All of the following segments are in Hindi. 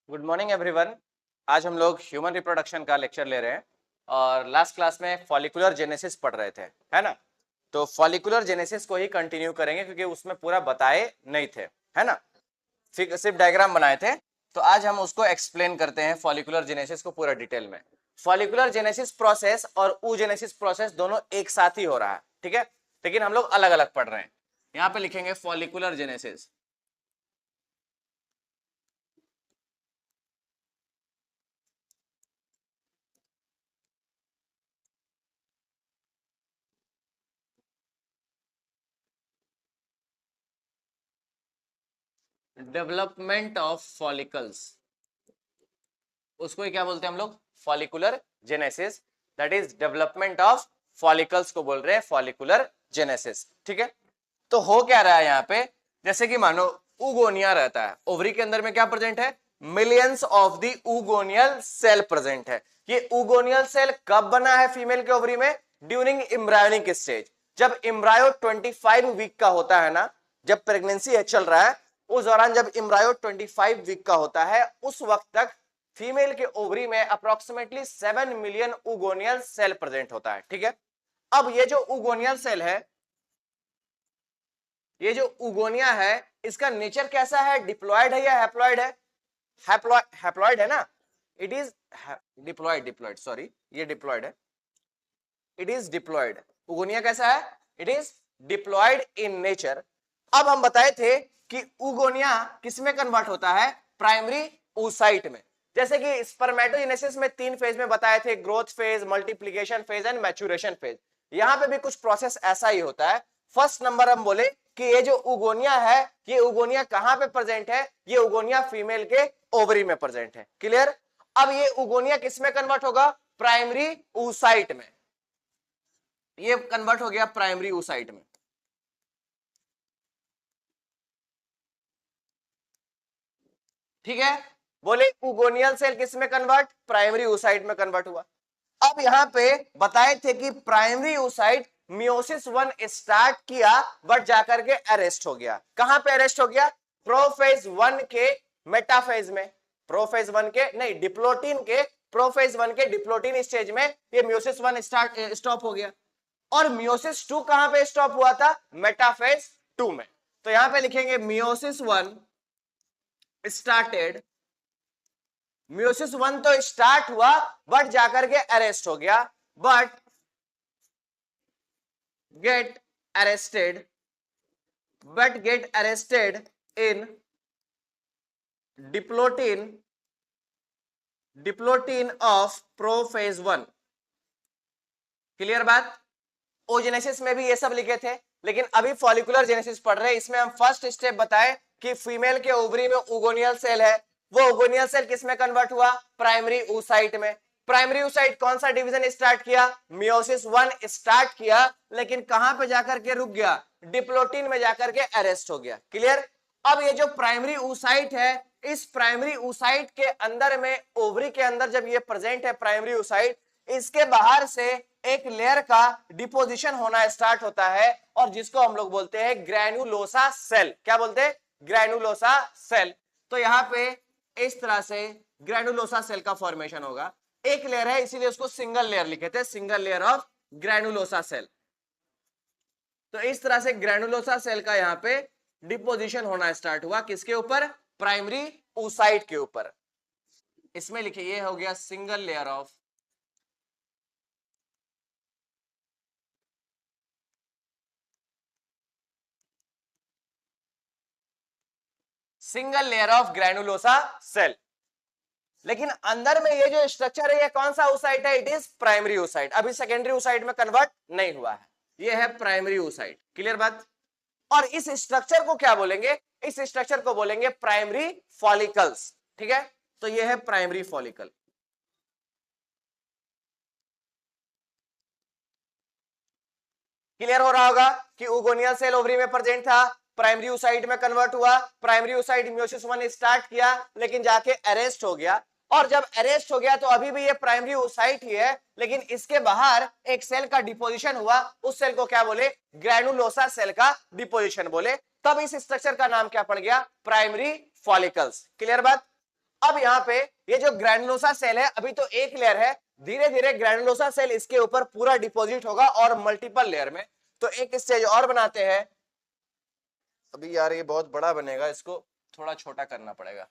Good morning everyone. आज हम लोग ह्यूमन रिप्रोडक्शन का लेक्चर ले रहे हैं और लास्ट क्लास में फॉलिकुलर जेनेसिस पढ़ रहे थे, है ना। तो फॉलिकुलर जेनेसिस को ही कंटिन्यू करेंगे क्योंकि उसमें पूरा बताए नहीं थे, है ना। सिर्फ डायग्राम बनाए थे। तो आज हम उसको एक्सप्लेन करते हैं फॉलिकुलर जेनेसिस को पूरा डिटेल में। फॉलिकुलर जेनेसिस प्रोसेस और oogenesis प्रोसेस दोनों एक साथ ही हो रहा है, ठीक है, लेकिन हम लोग अलग अलग पढ़ रहे हैं। यहाँ पे लिखेंगे follicular genesis. Development of follicles, उसको ही क्या बोलते हैं हम लोग, follicular genesis. That is development of follicles को बोल रहे हैं फॉलिकुलर जेनेसिस, ठीक है। तो हो क्या रहा है यहाँ पे, जैसे कि मानो उगोनिया रहता है, ओवरी के अंदर में क्या प्रेजेंट है, millions of the oogonial cell present है। ये उगोनियल सेल कब बना है फीमेल के ओवरी में, ड्यूरिंग एम्ब्रायोनिक स्टेज। जब एम्ब्रायो 25 वीक का होता है ना, जब प्रेगनेंसी है चल रहा है, उस दौरान जब एम्ब्रायो 25 वीक का होता है, उस वक्त तक फीमेल के ओवरी में अप्रोक्सीमेटली 7 मिलियन उगोनियल सेल प्रेजेंट होता है, ठीक है। अब ये जो उगोनियल सेल है, ये जो उगोनिया है, इसका नेचर कैसा है, डिप्लॉयड है या हैप्लॉयड है, हैप्लॉयड है ना। इट इज डिप्लॉयड सॉरी, ये डिप्लॉयड है, इट इज डिप्लॉयड। उगोनिया कैसा है, it is diploid in nature. अब हम बताए थे कि उगोनिया किसमें कन्वर्ट होता है, प्राइमरी oocyte में। जैसे कि स्पर्मेटोजेनेसिस में 3 फेज में बताए थे, growth phase, multiplication phase and maturation phase. यहां पे भी कुछ प्रोसेस ऐसा ही होता है। फर्स्ट नंबर हम बोले कि ये जो उगोनिया है, ये उगोनिया कहां पे प्रेजेंट है, ये उगोनिया फीमेल के ओवरी में प्रेजेंट है, क्लियर। अब ये उगोनिया किसमें कन्वर्ट होगा, प्राइमरी oocyte में। ये कन्वर्ट हो गया प्राइमरी oocyte में, ठीक है। बोले उगोनियल सेल किसमें कन्वर्ट, प्राइमरी oocyte में कन्वर्ट हुआ। अब यहां पे बताए थे कि प्राइमरी oocyte मियोसिस 1 स्टार्ट किया बट जाकर के अरेस्ट हो गया। कहां पे अरेस्ट हो गया, प्रोफेज 1 के मेटाफेज में, प्रोफेज 1 के नहीं, डिप्लोटिन के प्रोफेज 1 के डिप्लोटिन स्टेज में ये मियोसिस 1 स्टॉप हो गया। और मियोसिस 2 कहां पे स्टॉप हुआ था, मेटाफेज 2 में। तो यहां पे लिखेंगे मियोसिस 1 स्टार्टेड, मियोसिस 1 तो स्टार्ट हुआ बट जाकर के अरेस्ट हो गया, but get arrested in diplotin of prophase 1। Clear बात। ओजेनेसिस में भी ये सब लिखे थे, लेकिन अभी फॉलिकुलर जेनेसिस पढ़ रहे हैं। इसमें हम फर्स्ट स्टेप बताए कि फीमेल के ओवरी में उगोनियल सेल है, वो उगोनियल सेल किसमें कन्वर्ट हुआ, प्राइमरी oocyte में। प्राइमरी oocyte कौन सा डिवीजन स्टार्ट किया, मियोसिस 1 स्टार्ट किया, लेकिन कहां पे जाकर के रुक गया, डिप्लोटिन में जाकर के अरेस्ट हो गया, क्लियर। अब ये जो प्राइमरी oocyte है, इस प्राइमरी oocyte के अंदर में, ओवरी के अंदर जब ये प्रेजेंट है प्राइमरी oocyte, इसके बाहर से एक लेयर का डिपोजिशन होना स्टार्ट होता है और जिसको हम लोग बोलते हैं ग्रैनुलोसा सेल। क्या बोलते हैं, ग्रैनुलोसा सेल। तो यहां पे इस तरह से ग्रैनुलोसा सेल का फॉर्मेशन होगा। एक लेयर है इसीलिए उसको सिंगल लेयर लिखे थे, single layer of granulosa cell. तो इस तरह से ग्रैनुलोसा सेल का यहां पे डिपोजिशन होना स्टार्ट हुआ, किसके ऊपर, प्राइमरी oocyte के ऊपर। इसमें लिखिए, ये हो गया single layer of granulosa cell. लेकिन अंदर में ये जो स्ट्रक्चर है, ये कौन सा oocyte है, इट इज प्राइमरी oocyte। अभी सेकेंडरी oocyte में कन्वर्ट नहीं हुआ है, ये है प्राइमरी oocyte, क्लियर बात। और इस स्ट्रक्चर को क्या बोलेंगे, इस स्ट्रक्चर को बोलेंगे प्राइमरी फॉलिकल्स, ठीक है। तो ये है प्राइमरी फॉलिकल। क्लियर हो रहा होगा कि उगोनियल सेल ओवरी में प्रेजेंट था, प्राइमरी oocyte में कन्वर्ट हुआ, प्राइमरी oocyte मियोसिस 1 स्टार्ट किया लेकिन जाके अरेस्ट हो गया। और जब अरेस्ट हो गया तो अभी भी ये प्राइमरी oocyte ही है, लेकिन इसके बाहर एक सेल का डिपोजिशन हुआ, उस सेल को क्या बोले, ग्रैनुलोसा सेल का डिपोजिशन बोले। तब इस स्ट्रक्चर का नाम क्या पड़ गया, प्राइमरी फॉलिकल्स। क्लियर बात। अब यहाँ पे ये जो ग्रैनुलोसा सेल है अभी तो एक लेयर है, धीरे धीरे ग्रैनुलोसा सेल इसके ऊपर पूरा डिपॉजिट होगा और मल्टीपल लेयर में। तो एक स्टेज और बनाते हैं। अभी यार ये बहुत बड़ा बनेगा, इसको थोड़ा छोटा करना पड़ेगा।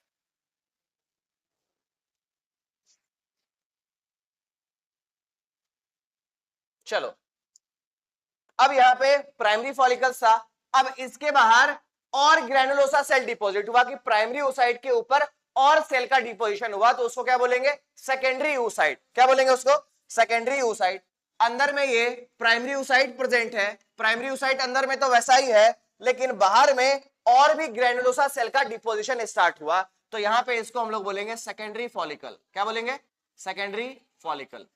चलो, अब यहाँ पे प्राइमरी फॉलिकल्स था, अब इसके बाहर और ग्रैनुलोसा सेल डिपॉजिट हुआ कि प्राइमरी oocyte के ऊपर और सेल का डिपोजिशन हुआ, तो उसको क्या बोलेंगे? Secondary oocyte। क्या बोलेंगे उसको? Secondary oocyte। अंदर में ये प्राइमरी oocyte प्रेजेंट है, प्राइमरी oocyte अंदर में तो वैसा ही है, लेकिन बाहर में और भी ग्रैनुलोसा सेल का डिपोजिशन स्टार्ट हुआ, तो यहां पे इसको हम लोग बोलेंगे सेकेंडरी फॉलिकल। क्या बोलेंगे? Secondary follicle.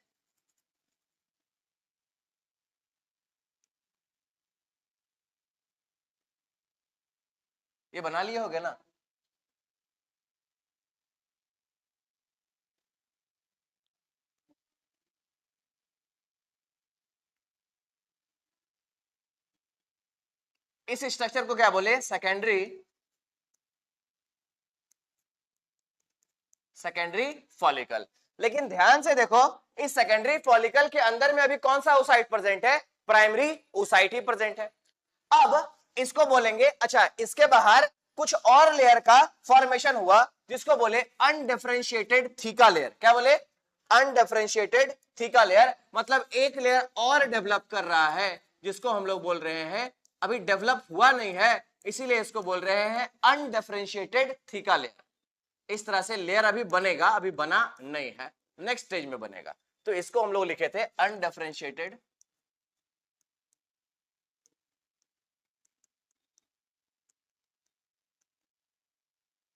ये बना लिए होगे ना? इस स्ट्रक्चर को क्या बोले? Secondary follicle. लेकिन ध्यान से देखो, इस सेकेंडरी फॉलिकल के अंदर में अभी कौन सा oocyte प्रेजेंट है? प्राइमरी oocyte ही प्रेजेंट है। अब इसको बोलेंगे, अच्छा इसके बाहर कुछ और लेयर का फॉर्मेशन हुआ जिसको बोले अनडिफरेंशिएटेड थीका लेयर। क्या बोले? अनडिफरेंशिएटेड थीका लेयर, मतलब एक लेयर और डेवलप कर रहा है जिसको हम लोग बोल रहे हैं, अभी डेवलप हुआ नहीं है इसीलिए इसको बोल रहे हैं अनडिफरेंशिएटेड थीका लेयर। इस तरह से लेयर अभी बनेगा, अभी बना नहीं है, नेक्स्ट स्टेज में बनेगा। तो इसको हम लोग लिखे थे अनडिफरेंशिएटेड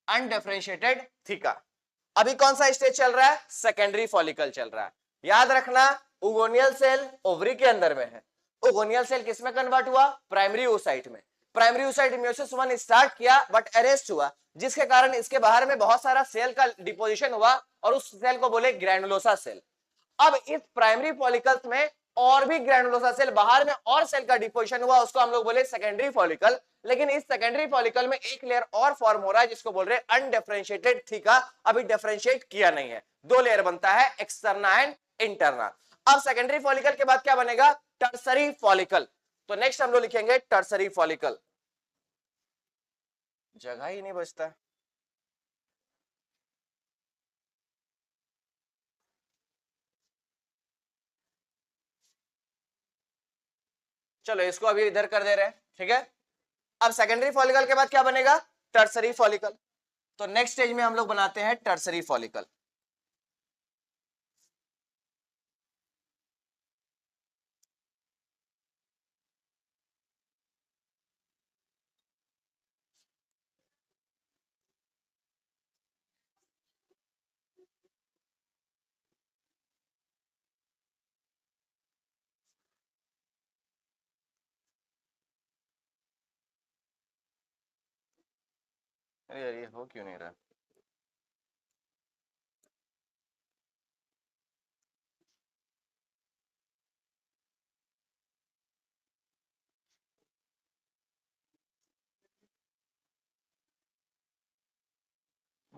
अनडिफरेंशिएटेड थीका। अभी कौन सा स्टेज चल रहा है? सेकेंडरी फॉलिकल चल रहा है। याद रखना, ओगोनियल सेल ओवरी के अंदर में है, ओगोनियल सेल किसमें कन्वर्ट हुआ? प्राइमरी oocyte में। प्राइमरी oocyte मियोसिस 1 स्टार्ट किया बट अरेस्ट हुआ, जिसके कारण इसके बाहर में बहुत सारा सेल का डिपोजिशन हुआ और उस सेल को बोले ग्रैनुलोसा सेल। अब इस प्राइमरी फॉलिकल्स में और भी ग्रैनुलोसा सेल, बाहर में और सेल का डिपोजिशन हुआ, उसको हम लोग बोले सेकेंडरी फॉलिकल। लेकिन इस सेकेंडरी फॉलिकल में एक लेयर और फॉर्म हो रहा है जिसको बोल रहे हैं अनडिफरेंशिएटेड थीका, अभी डिफरेंशिएट किया नहीं है। दो लेयर बनता है, एक्सटर्ना एंड इंटरना। अब सेकेंडरी फॉलिकल के बाद क्या बनेगा? Tertiary follicle. तो नेक्स्ट हम लोग लिखेंगे टर्सरी फॉलिकल। जगह ही नहीं बचता। चलो इसको अभी इधर कर दे रहे हैं, ठीक है। अब सेकेंडरी फॉलिकल के बाद क्या बनेगा? Tertiary follicle. तो नेक्स्ट स्टेज में हम लोग बनाते हैं टर्सरी फॉलिकल। अरे यार ये हो क्यों नहीं रहा?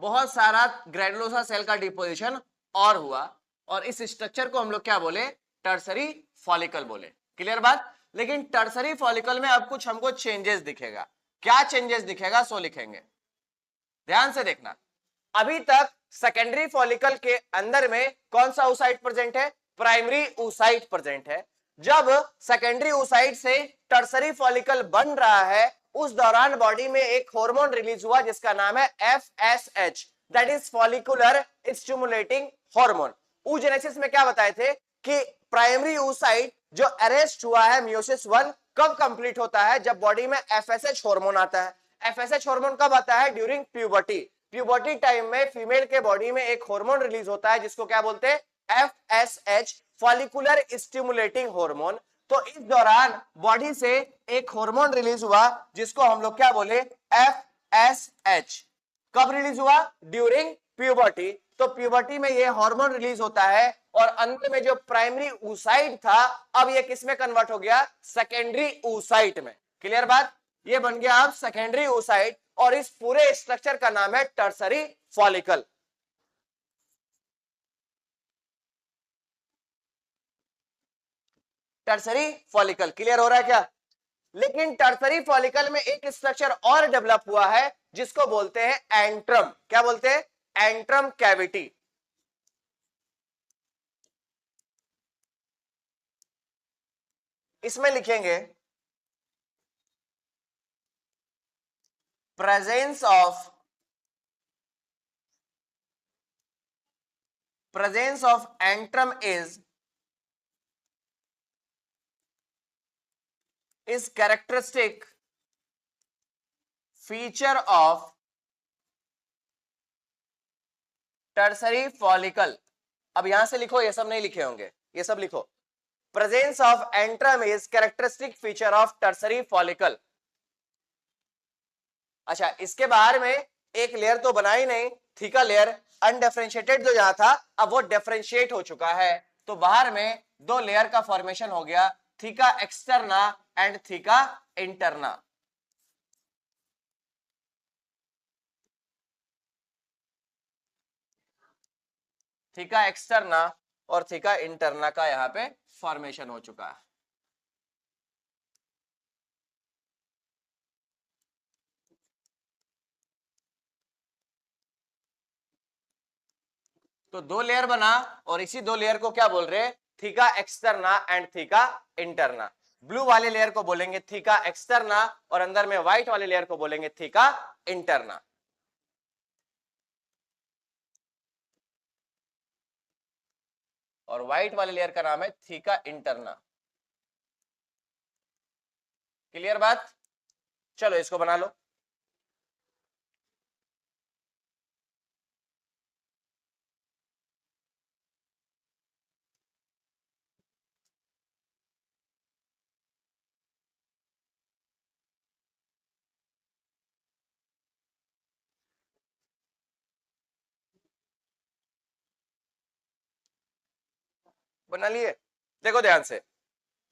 बहुत सारा ग्रैनुलोसा सेल का डिपोजिशन और हुआ, और इस स्ट्रक्चर को हम लोग क्या बोले? टर्सरी फॉलिकल बोले। क्लियर बात? लेकिन टर्सरी फॉलिकल में अब कुछ हमको चेंजेस दिखेगा। क्या चेंजेस दिखेगा सो लिखेंगे, ध्यान से देखना। अभी तक सेकेंडरी फॉलिकल के अंदर में कौन सा oocyte प्रेजेंट है? प्राइमरी oocyte प्रेजेंट है। जब सेकेंडरी oocyte से टर्सरी फॉलिकल बन रहा है, उस दौरान बॉडी में एक हार्मोन रिलीज हुआ जिसका नाम है FSH, that is follicular stimulating hormone. oogenesis में क्या बताए थे कि प्राइमरी oocyte जो अरेस्ट हुआ है मियोसिस 1 कब कंप्लीट होता है? जब बॉडी में FSH हार्मोन आता है। FSH हार्मोन कब आता है? During puberty. प्यूबर्टी टाइम में फीमेल के बॉडी में एक हार्मोन रिलीज होता है जिसको क्या बोलते हैं? FSH, follicular stimulating hormone. तो इस दौरान बॉडी से एक हार्मोन रिलीज हुआ जिसको हम लोग क्या बोले? FSH। कब रिलीज हुआ? During puberty. तो प्यूबर्टी में ये हार्मोन रिलीज होता है और अंत में जो प्राइमरी oocyte था, अब ये किस में कन्वर्ट हो गया? सेकेंडरी oocyte में। क्लियर बात? ये बन गया अब सेकेंडरी oocyte और इस पूरे स्ट्रक्चर का नाम है tertiary follicle. Tertiary follicle. Clear हो रहा है क्या? लेकिन टर्सरी फॉलिकल में एक स्ट्रक्चर और डेवलप हुआ है जिसको बोलते हैं एंट्रम। क्या बोलते हैं? Antrum cavity. इसमें लिखेंगे presence of antrum is characteristic feature of tertiary follicle. अब यहां से लिखो, ये सब नहीं लिखे होंगे, ये सब लिखो। Presence of antrum is characteristic feature of tertiary follicle. अच्छा, इसके बाहर में एक लेयर तो बना ही नहीं, थीका लेयर अनडिफरेंशिएटेड जो यहां था, अब वो डिफरेंशिएट हो चुका है, तो बाहर में दो लेयर का फॉर्मेशन हो गया, theca externa and theca interna. Theca externa और थीका इंटरना का यहां पे फॉर्मेशन हो चुका है। तो दो लेयर बना और इसी दो लेयर को क्या बोल रहे हैं? Theca externa and theca interna. Blue वाले लेयर को बोलेंगे थीका एक्सटर्ना और अंदर में व्हाइट वाले लेयर को बोलेंगे थीका इंटरना। और व्हाइट वाले लेयर का नाम है थीका इंटरना। क्लियर बात? चलो इसको बना लो। बना लिए? देखो ध्यान से,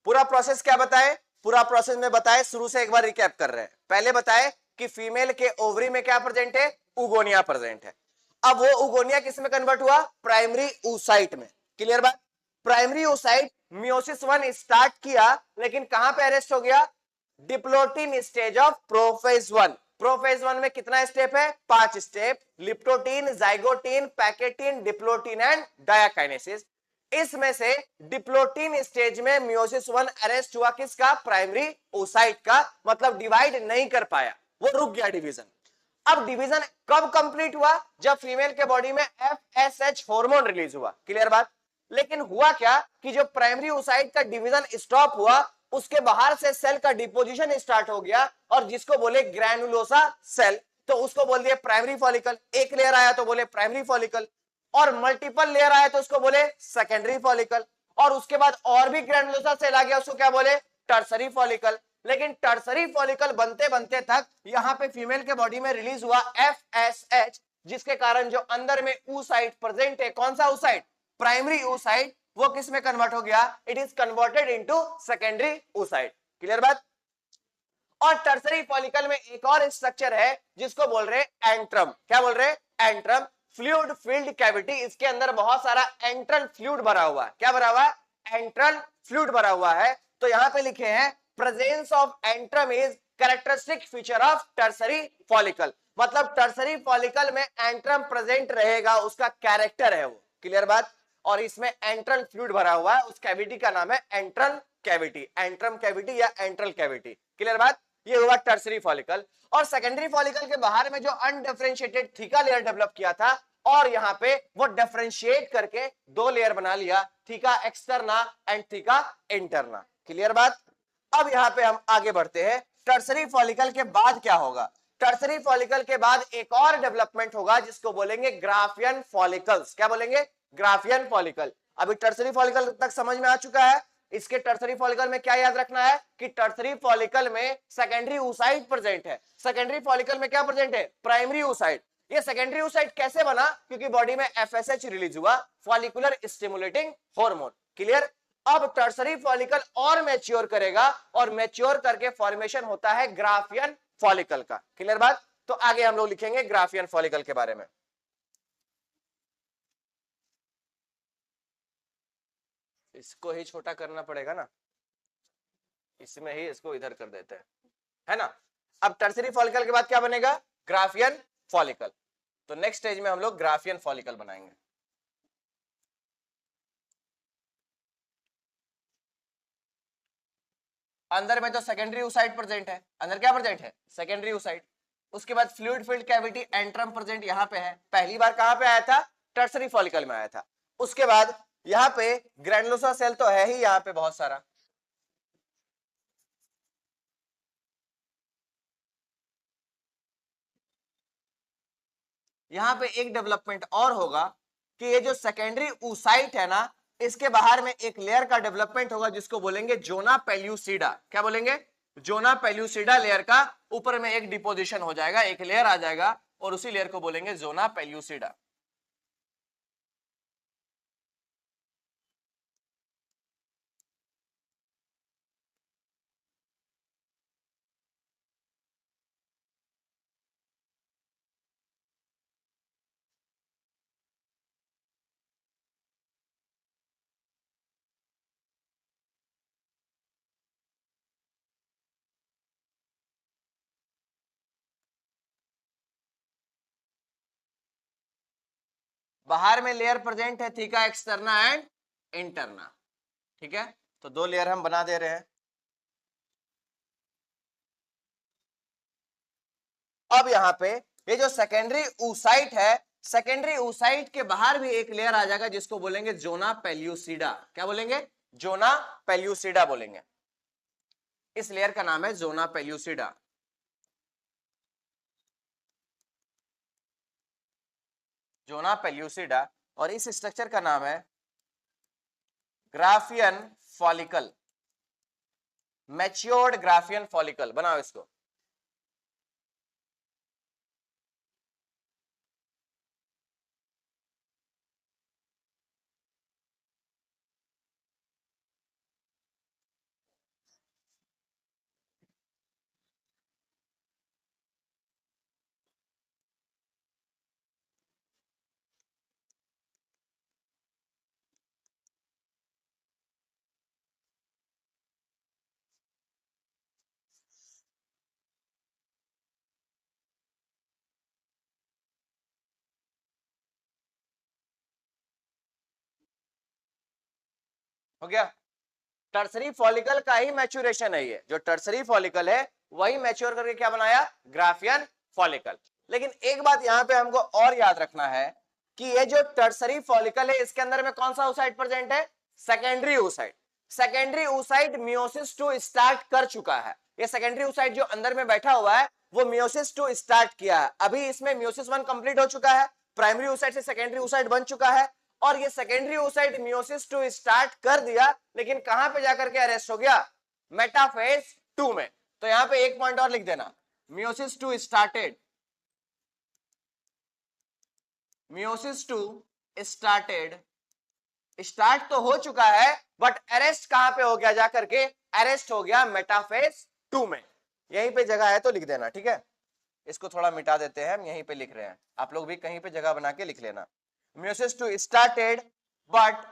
पूरा प्रोसेस क्या बताए? पूरा प्रोसेस में बताए, शुरू से एक बार रिकैप कर रहे हैं। पहले बताए कि फीमेल के ओवरी में क्या प्रेजेंट है? उगोनिया प्रेजेंट है। अब वो उगोनिया किस में कन्वर्ट हुआ? प्राइमरी oocyte में। क्लियर बात? प्राइमरी oocyte मियोसिस 1 स्टार्ट किया, लेकिन कहां पे अरेस्ट हो गया? Diplotene stage of prophase 1। Prophase 1 में कितना स्टेप है? 5 step, leptotene, zygotene, pachytene, diplotene and diakinesis. इसमें से डिप्लोटीन स्टेज में मियोसिस 1 अरेस्ट हुआ, किसका? प्राइमरी oocyte का, मतलब डिवाइड नहीं कर पाया, वो रुक गया डिवीजन। अब डिवीजन कब कंप्लीट हुआ? जब फीमेल के बॉडी में FSH हार्मोन रिलीज हुआ। क्लियर बात? लेकिन हुआ क्या कि जो प्राइमरी oocyte का डिवीजन स्टॉप हुआ, उसके बाहर से सेल का डिपोजिशन स्टार्ट हो गया, और जिसको बोले ग्रैनुलोसा सेल, तो उसको बोल दिया प्राइमरी फॉलिकल। एक लेयर आया तो बोले प्राइमरी फॉलिकल, और मल्टीपल लेयर आया तो उसको बोले सेकेंडरी फॉलिकल, और उसके बाद और भी ग्रैनुलोसा सेल आ गया, उसको क्या बोले? Tertiary follicle. लेकिन टर्सरी फॉलिकल बनते बनते तक यहां पे फीमेल के बॉडी में रिलीज हुआ FSH, जिसके कारण जो अंदर में oocyte प्रेजेंट है, कौन सा oocyte? प्राइमरी oocyte, वो किस में कन्वर्ट हो गया? It is converted into secondary oocyte। Clear बात? और टर्सरी फॉलिकल में एक और स्ट्रक्चर है जिसको बोल रहे हैं एंट्रम। क्या बोल रहे हैं? Antrum, fluid filled cavity. इसके अंदर बहुत सारा एंट्रल फ्लूइड भरा हुआ है। क्या भरा हुआ है? एंट्रल फ्लूइड भरा हुआ है। तो यहां पे लिखे हैं presence of antrum is characteristic feature of tertiary follicle. मतलब टर्सरी फॉलिकल में एंट्रम प्रेजेंट रहेगा, उसका कैरेक्टर है वो। क्लियर बात? और इसमें एंट्रल फ्लूइड भरा हुआ है, उस कैविटी का नाम है एंट्रल कैविटी, एंट्रम कैविटी या एंट्रल कैविटी। क्लियर बात? ये हुआ टर्सरी फॉलिकल। और सेकेंडरी फॉलिकल के बाहर में जो अनडिफरेंशिएटेड थीका लेयर डेवलप किया था, और यहां पे वो डिफरेंशिएट करके दो लेयर बना लिया, theca externa and theca interna. Clear बात? अब यहां पे हम आगे बढ़ते हैं। टर्सरी फॉलिकल के बाद क्या होगा? टर्सरी फॉलिकल के बाद एक और डेवलपमेंट होगा जिसको बोलेंगे ग्राफियन फॉलिकल्स। क्या बोलेंगे? Graafian follicle. अभी टर्सरी फॉलिकल तक समझ में आ चुका है। इसके टर्सरी फॉलिकल में क्या याद रखना है कि टर्सरी फॉलिकल में सेकेंडरी oocyte प्रेजेंट है। सेकेंडरी फॉलिकल में क्या प्रेजेंट है? Primary oocyte। ये सेकेंडरी oocyte कैसे बना? क्योंकि बॉडी में FSH रिलीज हुआ, फॉलिकुलर स्टिमुलेटिंग हार्मोन। क्लियर? अब टर्सरी फॉलिकल और मैच्योर करेगा, और मैच्योर करके फॉर्मेशन होता है ग्राफियन फॉलिकल का। क्लियर बात? तो आगे हम लोग लिखेंगे ग्राफियन फॉलिकल के बारे में। इसको ही छोटा करना पड़ेगा ना। इसमें ही इसको इधर कर देते हैं, है ना। अब टर्सरी फॉलिकल के बाद क्या बनेगा, ग्राफियन फॉलिकल। तो नेक्स्ट स्टेज में हम लोग ग्राफियन फॉलिकल बनाएंगे। अंदर में तो सेकेंडरी oocyte प्रेजेंट है, अंदर क्या प्रेजेंट है, सेकेंडरी oocyte। उसके बाद fluid filled cavity antrum present यहाँ पे है, पहली बार कहां पे आया था, टर्सरी फॉलिकल में आया था। उसके बाद यहाँ पे ग्रैनुलोसा सेल तो है ही यहाँ पे बहुत सारा। यहाँ पे एक डेवलपमेंट और होगा कि ये जो सेकेंडरी oocyte है ना, इसके बाहर में एक लेयर का डेवलपमेंट होगा जिसको बोलेंगे जोना पेल्यूसिडा। क्या बोलेंगे, जोना पेल्यूसिडा लेयर का ऊपर में एक डिपोजिशन हो जाएगा, एक लेयर आ जाएगा और उसी लेयर को बोलेंगे जोना पेल्यूसिडा। बाहर में लेयर प्रेजेंट है थीका एक्सटर्ना एंड इंटरना, ठीक है। तो दो लेयर हम बना दे रहे हैं। अब यहाँ पे ये जो सेकेंडरी oocyte है, सेकेंडरी oocyte के बाहर भी एक लेयर आ जाएगा जिसको बोलेंगे जोना पेल्यूसिडा। क्या बोलेंगे, जोना पेल्यूसिडा बोलेंगे। इस लेयर का नाम है जोना पेल्यूसिडा। जोना पेल्यूसिडा। और इस स्ट्रक्चर का नाम है Graafian follicle, matured Graafian follicle. बनाओ इसको। हो गया, टर्सरी फॉलिकल का ही मैच्योरेशन है ये। जो टर्सरी फॉलिकल है वही मैच्योर करके क्या बनाया, ग्राफियन फॉलिकल। लेकिन एक बात यहां पे हमको और याद रखना है कि ये जो टर्सरी फॉलिकल है इसके अंदर में कौन सा oocyte प्रेजेंट है, secondary oocyte। Secondary oocyte meiosis 2 start कर चुका है। ये सेकेंडरी oocyte जो अंदर में बैठा हुआ है वो मियोसिस 2 स्टार्ट किया है। अभी इसमें मियोसिस 1 कंप्लीट हो चुका है, प्राइमरी oocyte से सेकेंडरी oocyte बन चुका है और ये सेकेंडरी oocyte मियोसिस 2 स्टार्ट कर दिया, लेकिन कहां पे जाकर के अरेस्ट हो गया, मेटाफेज 2 में। तो यहां पे एक पॉइंट और लिख देना, meiosis 2 started, meiosis 2 started. Start तो हो चुका है बट अरेस्ट कहां पे हो गया, जाकर के अरेस्ट हो गया मेटाफेज 2 में। यहीं पे जगह है तो लिख देना, ठीक है। इसको थोड़ा मिटा देते हैं, हम यहीं पे लिख रहे हैं, आप लोग भी कहीं पे जगह बना के लिख लेना। Meiosis 2 started but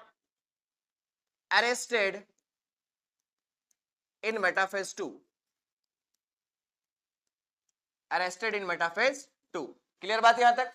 arrested in metaphase 2, arrested in metaphase 2। Clear बात यहां तक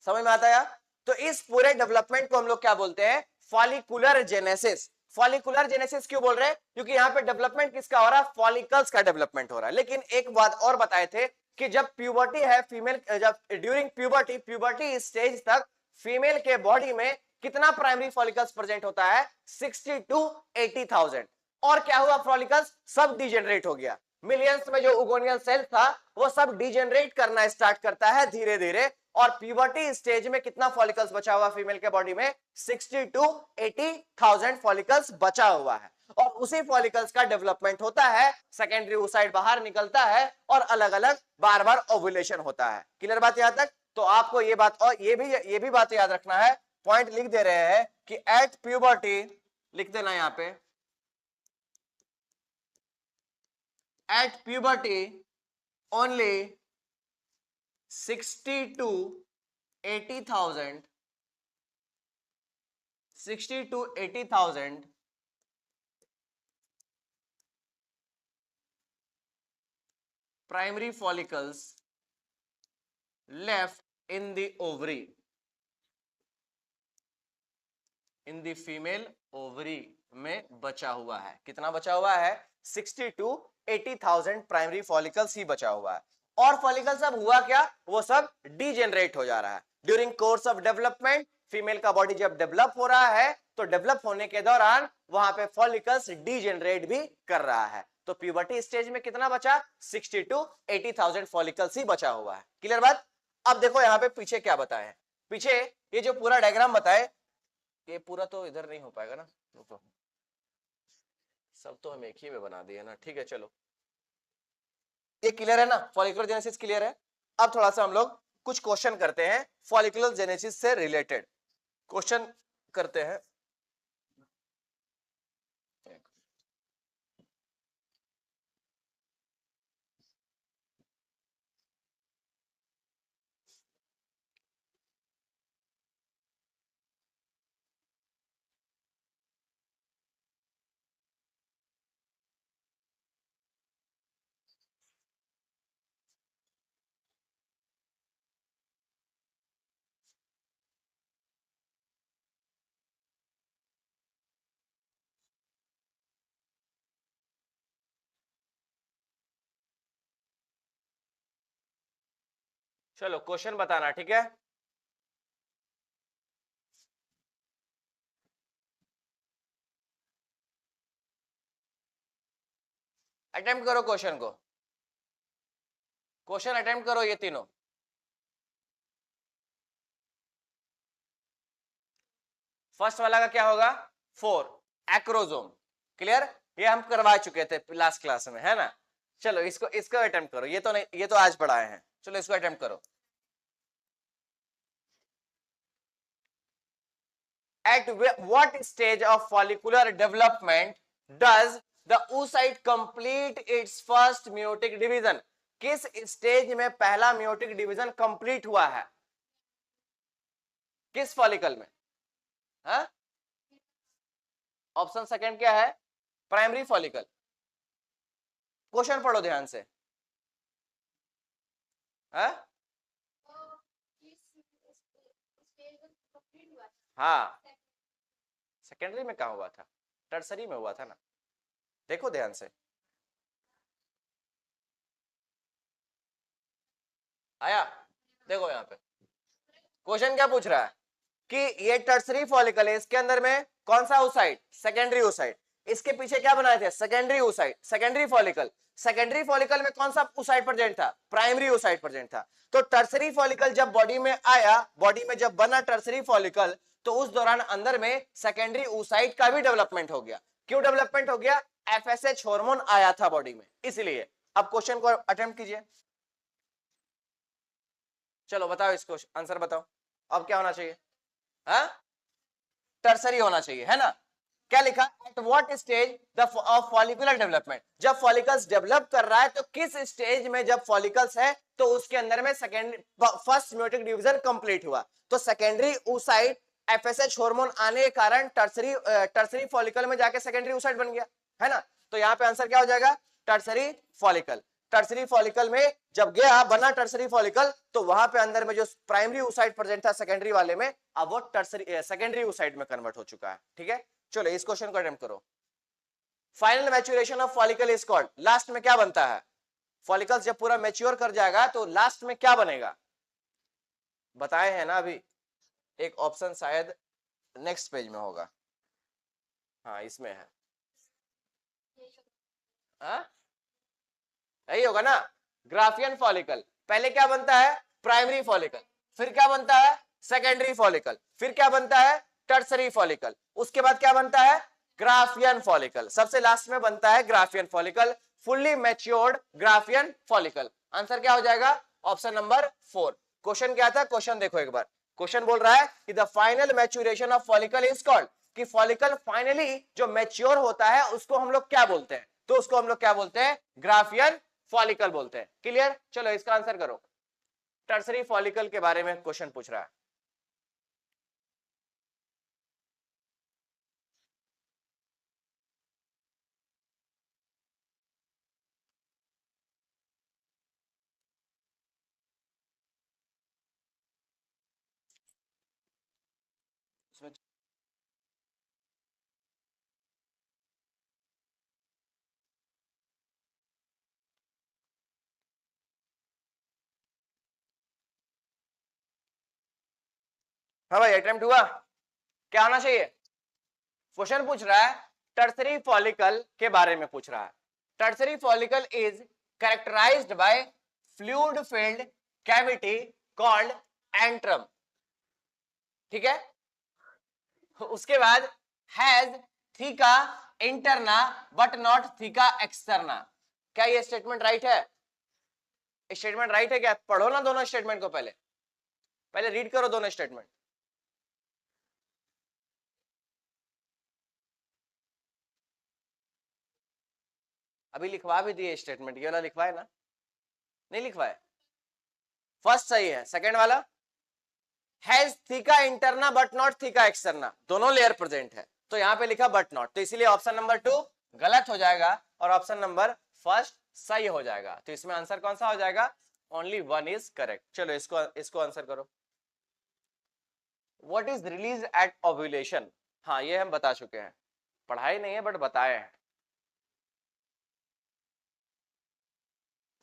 समझ में आता है? तो इस पूरे डेवलपमेंट को हम लोग क्या बोलते हैं, फॉलिकुलर जेनेसिस। फॉलिकुलर जेनेसिस क्यों बोल रहे हैं, क्योंकि यहाँ पे डेवलपमेंट किसका हो रहा है, फॉलिकल्स का डेवलपमेंट हो रहा है। लेकिन एक बात और बताए थे कि जब प्यूबर्टी है फीमेल, जब ड्यूरिंग प्यूबर्टी, प्यूबर्टी स्टेज तक फीमेल के बॉडी में कितना प्राइमरी फॉलिकल्स प्रेजेंट होता है, 60 to 80,000। और क्या हुआ, फॉलिकल्स सब डिजेनरेट हो गया। मिलियंस में जो उगोनियल सेल था वो सब डिजेनरेट करना स्टार्ट करता है धीरे धीरे। और प्यूबर्टी स्टेज में कितना फॉलिकल्स बचा हुआ फीमेल के बॉडी में, 60 to 80,000 फॉलिकल्स बचा हुआ है। और उसी फॉलिकल्स का डेवलपमेंट होता है, सेकेंडरी oocyte बाहर निकलता है और अलग अलग बार बार ओव्यूलेशन होता है। क्लियर बात यहां तक? तो आपको ये बात और ये भी बात याद रखना है, पॉइंट लिख दे रहे हैं कि एट प्यूबर्टी, लिख देना यहां पे, at puberty only 60 to 80,000, 60 to 80,000 primary follicles left in the ovary, in the female ovary में बचा हुआ है। कितना बचा हुआ है? 60 to 80,000 प्राइमरी फॉलिकल्स ही बचा हुआ है। और फॉलिकल्स अब हुआ क्या? वो सब डीजेनरेट हो जा रहा है। During course of development, female का बॉडी जब डेवलप हो रहा है तो डेवलप होने के दौरान वहां पे फॉलिकल्स डीजेनरेट भी कर रहा है। तो प्यूबर्टी स्टेज में कितना बचा? 60 to 80,000 फॉलिकल्स ही बचा हुआ है। क्लियर बात? अब देखो यहाँ पे पीछे क्या बताए हैं। पीछे ये जो पूरा डायग्राम बताए, ये पूरा तो इधर नहीं हो पाएगा ना, रुको, सब तो हम एक ही में बना दिए ना। ठीक है चलो, ये क्लियर है ना? फॉलिकुलर जेनेसिस क्लियर है। अब थोड़ा सा हम लोग कुछ क्वेश्चन करते हैं फॉलिकुलर जेनेसिस से रिलेटेड, क्वेश्चन करते हैं। चलो क्वेश्चन बताना, ठीक है? अटेम्प्ट करो क्वेश्चन को, क्वेश्चन अटेम्प्ट करो ये तीनों। फर्स्ट वाला का क्या होगा? 4 एक्रोजोम। क्लियर? ये हम करवा चुके थे लास्ट क्लास में, है ना? चलो इसको इसको अटेम्प्ट करो, ये तो नहीं, ये तो आज पढ़ाए हैं। चलो इसको अटेम्प्ट करो। At what stage of follicular development does the oocyte complete its first meiotic division? किस स्टेज में पहला meiotic division कंप्लीट हुआ है? किस फॉलिकल में? हाँ, ऑप्शन सेकंड क्या है? Primary follicle. क्वेश्चन पढ़ो ध्यान से। हाँ हाँ, सेकेंडरी में कहा हुआ था? टर्सरी में हुआ था ना। देखो ध्यान से, आया? देखो यहाँ पे क्वेश्चन क्या पूछ रहा है कि ये टर्सरी फॉलिकल है, इसके अंदर में कौन सा oocyte? Secondary oocyte। इसके पीछे क्या बनाए थे? Secondary oocyte, secondary follicle. Secondary follicle में कौन सा oocyte प्रेजेंट था? प्राइमरी oocyte प्रेजेंट था। तो टर्सरी फॉलिकल जब बॉडी में आया, बॉडी में जब बना टर्सरी फॉलिकल, तो उस दौरान अंदर में सेकेंडरी oocyte का भी डेवलपमेंट हो गया। क्यों डेवलपमेंट हो गया? एफएसएच हार्मोन आया था बॉडी में, इसलिए। अब क्वेश्चन को अटेम्प्ट कीजिए। चलो बताओ, इसको आंसर बताओ। अब क्या होना चाहिए? हाँ, टर्सरी होना चाहिए, है ना? क्या लिखा? At what stage of follicular development, जब फॉलिकल्स डेवलप कर रहा है तो किस स्टेज में जब फॉलिकल्स है तो उसके अंदर में second first meiotic division complete हुआ। तो सेकेंडरी oocyte एफएसएच हार्मोन आने के कारण टर्सरी फॉलिकल में जाके सेकेंडरी oocyte बन गया, है ना? तो यहाँ पे आंसर क्या हो जाएगा? Tertiary follicle. टर्सरी फॉलिकल में जब गया, बना टर्सरी फॉलिकल, तो वहां पे अंदर में जो प्राइमरी oocyte प्रेजेंट था सेकेंडरी वाले में, अब वो टर्सरी सेकेंडरी oocyte में कन्वर्ट हो चुका है। ठीक है, चलो इस क्वेश्चन को अटेम्प्ट करो। Final maturation of follicle is called, last में क्या बनता है? फॉलिकल्स जब पूरा मैच्योर कर जाएगा तो लास्ट में क्या बनेगा? बताए हैं ना अभी। एक ऑप्शन शायद नेक्स्ट पेज में होगा। हाँ इसमें है। हाँ यही होगा ना, ग्राफियन फॉलिकल। पहले क्या बनता है? Primary follicle. फिर क्या बनता है? Secondary follicle. फिर क्या बनता है? Tertiary follicle. उसके बाद क्या बनता है? Graafian follicle. सबसे लास्ट में बनता है Graafian follicle, fully matured Graafian follicle. Answer क्या हो जाएगा? Option number 4। क्वेश्चन क्या था? क्वेश्चन देखो एक बार। क्वेश्चन बोल रहा है कि the final maturation of follicle is called, कि फॉलिकल फाइनली जो मैच्योर होता है उसको हम लोग क्या बोलते हैं? तो उसको हम लोग क्या बोलते हैं? ग्राफियन फॉलिकल बोलते हैं। क्लियर? चलो इसका आंसर करो। टर्सरी फॉलिकल के बारे में क्वेश्चन पूछ रहा है। इसमें हाँ भाई अटेम्प्ट हुआ, क्या आना चाहिए? क्वेश्चन पूछ रहा है टर्सरी फॉलिकल के बारे में पूछ रहा है। Tertiary follicle is characterized by fluid filled cavity called antrum, ठीक है। उसके बाद has theca interna but not theca externa. क्या ये स्टेटमेंट राइट है? स्टेटमेंट राइट है क्या? पढ़ो ना दोनों स्टेटमेंट को, पहले पहले रीड करो दोनों स्टेटमेंट। अभी लिखवा भी दिए स्टेटमेंट, ये वाला लिखवाए ना? नहीं लिखवाए? फर्स्ट सही है, सेकंड वाला has theca interna but not theca externa, दोनों लेयर प्रेजेंट है, तो यहां पे लिखा बट नॉट, तो इसीलिए ऑप्शन नंबर 2 गलत हो जाएगा और ऑप्शन नंबर फर्स्ट सही हो जाएगा। तो इसमें आंसर कौन सा हो जाएगा? Only one is correct. चलो इसको आंसर करो। What is release at ovulation? हाँ ये हम बता चुके हैं, पढ़ाई नहीं है बट बताए हैं।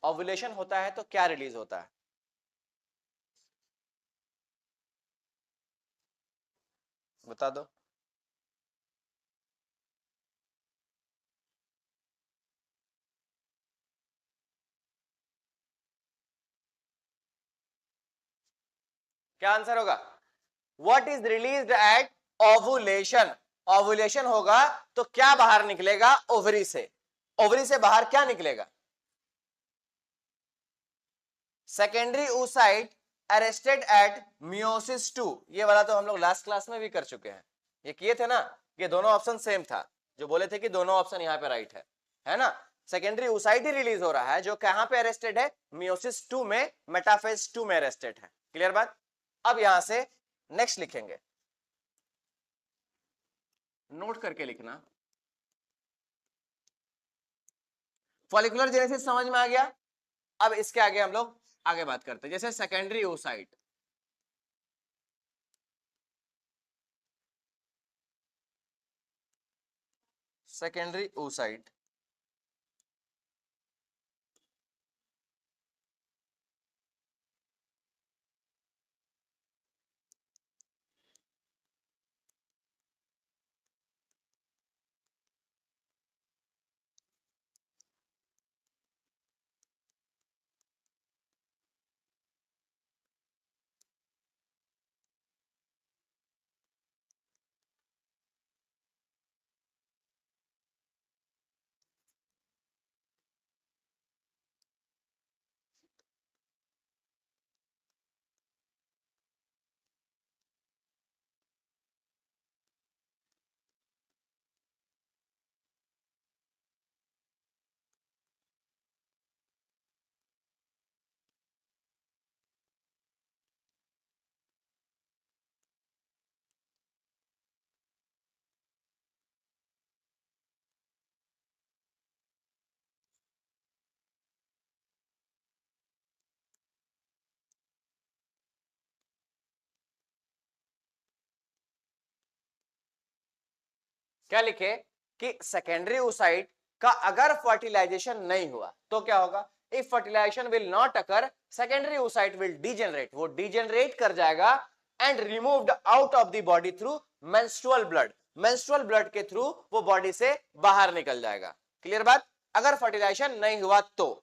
ओव्यूलेशन होता है तो क्या रिलीज होता है? बता दो। क्या आंसर होगा? What is released at ovulation? Ovulation होगा तो क्या बाहर निकलेगा? ओवरी से। ओवरी से बाहर क्या निकलेगा? Secondary oocyte arrested eight meiosis 2। ये वाला तो हम लोग लास्ट क्लास में भी कर चुके हैं, ये किए थे ना। ये दोनों ऑप्शन सेम था, जो बोले थे कि दोनों ऑप्शन यहाँ पे राइट है ना। सेकेंडरी oocyte ही रिलीज हो रहा है जो कहां पे अरेस्टेड है? मियोसिस 2 में, मेटाफेज 2 में अरेस्टेड है। क्लियर बात? अब यहां से नेक्स्ट लिखेंगे, नोट करके लिखना। फॉलिकुलर जेनेसिस समझ में आ गया। अब इसके आगे हम लोग आगे बात करते हैं, जैसे सेकेंडरी oocyte। सेकेंडरी oocyte क्या लिखे कि सेकेंडरी oocyte का अगर फर्टिलाइजेशन नहीं हुआ तो क्या होगा? If fertilization will not occur, secondary oocyte will degenerate, वो डीजेनरेट कर जाएगा and removed out of the body through menstrual blood. Menstrual blood के थ्रू वो बॉडी से बाहर निकल जाएगा। क्लियर बात? अगर फर्टिलाइजेशन नहीं हुआ तो।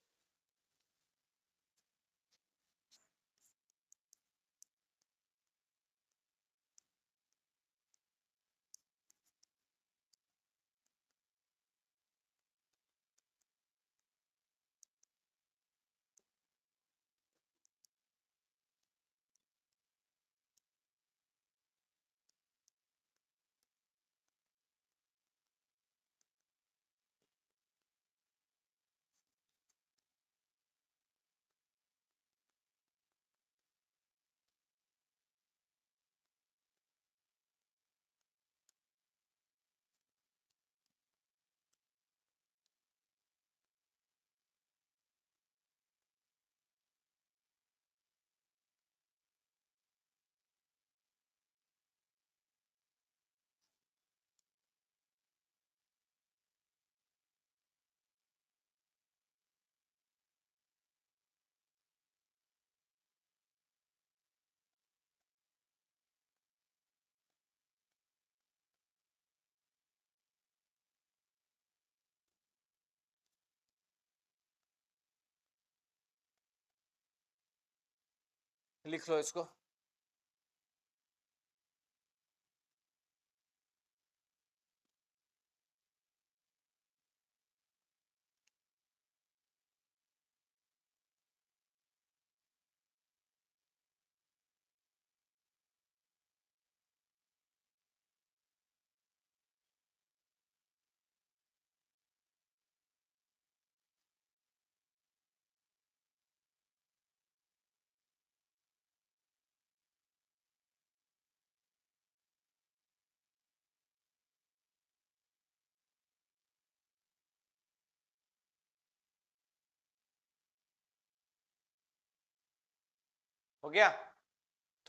लिख लो इसको। हो गया?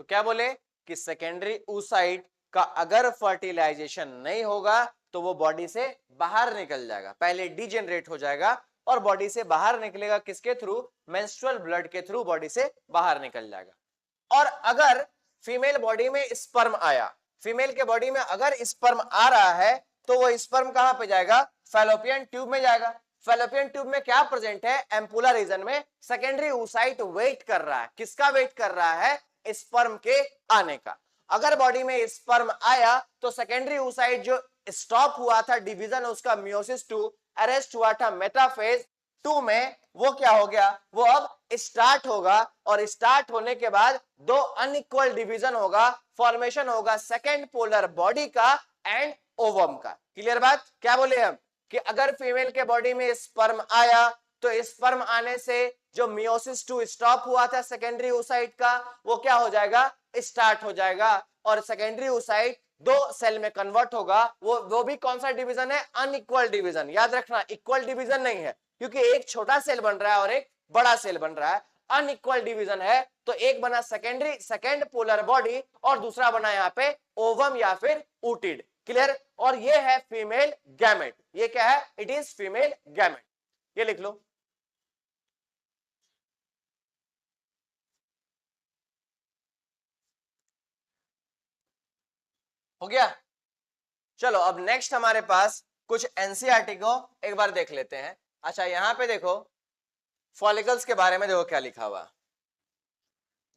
तो क्या बोले कि सेकेंडरी oocyte का अगर फर्टिलाइजेशन नहीं होगा तो वो बॉडी से बाहर निकल जाएगा, पहले डीजेनरेट हो जाएगा और बॉडी से बाहर निकलेगा किसके थ्रू? मेंस्ट्रुअल ब्लड के थ्रू बॉडी से बाहर निकल जाएगा। और अगर फीमेल बॉडी में स्पर्म आया, फीमेल के बॉडी में अगर स्पर्म आ रहा है तो वो स्पर्म कहां पे जाएगा? फैलोपियन ट्यूब में जाएगा। फैलोपियन ट्यूब में क्या प्रेजेंट है? एम्पुलर रीजन में सेकेंडरी oocyte वेट कर रहा है। किसका वेट कर रहा है? स्पर्म के आने का। अगर बॉडी में स्पर्म आया तो सेकेंडरी oocyte जो स्टॉप हुआ था डिवीजन, उसका मियोसिस 2 अरेस्ट हुआ था मेटाफेज 2 में, वो क्या हो गया? वो अब स्टार्ट होगा और स्टार्ट होने के बाद दो अनइक्वल डिवीजन होगा, फॉर्मेशन होगा सेकेंड पोलर बॉडी का एंड ओवम का। क्लियर बात? क्या बोले हम कि अगर फीमेल के बॉडी में स्पर्म आया तो स्पर्म आने से जो मियोसिस 2 स्टॉप हुआ था सेकेंडरी oocyte का, वो क्या हो जाएगा? स्टार्ट हो जाएगा और सेकेंडरी oocyte दो सेल में कन्वर्ट होगा। वो भी कौन सा डिवीजन है? Unequal division. याद रखना, इक्वल डिवीजन नहीं है, क्योंकि एक छोटा सेल बन रहा है और एक बड़ा सेल बन रहा है। अनइक्वल डिवीजन है तो एक बना सेकेंडरी सेकेंड पोलर बॉडी और दूसरा बना यहाँ पे ओवम या फिर ऊटिड। क्लियर? और ये है फीमेल गैमेट। ये क्या है? It is female gamete. ये लिख लो। हो गया? चलो अब नेक्स्ट हमारे पास कुछ एनसीईआरटी को एक बार देख लेते हैं। अच्छा यहां पे देखो फॉलिकल्स के बारे में, देखो क्या लिखा हुआ।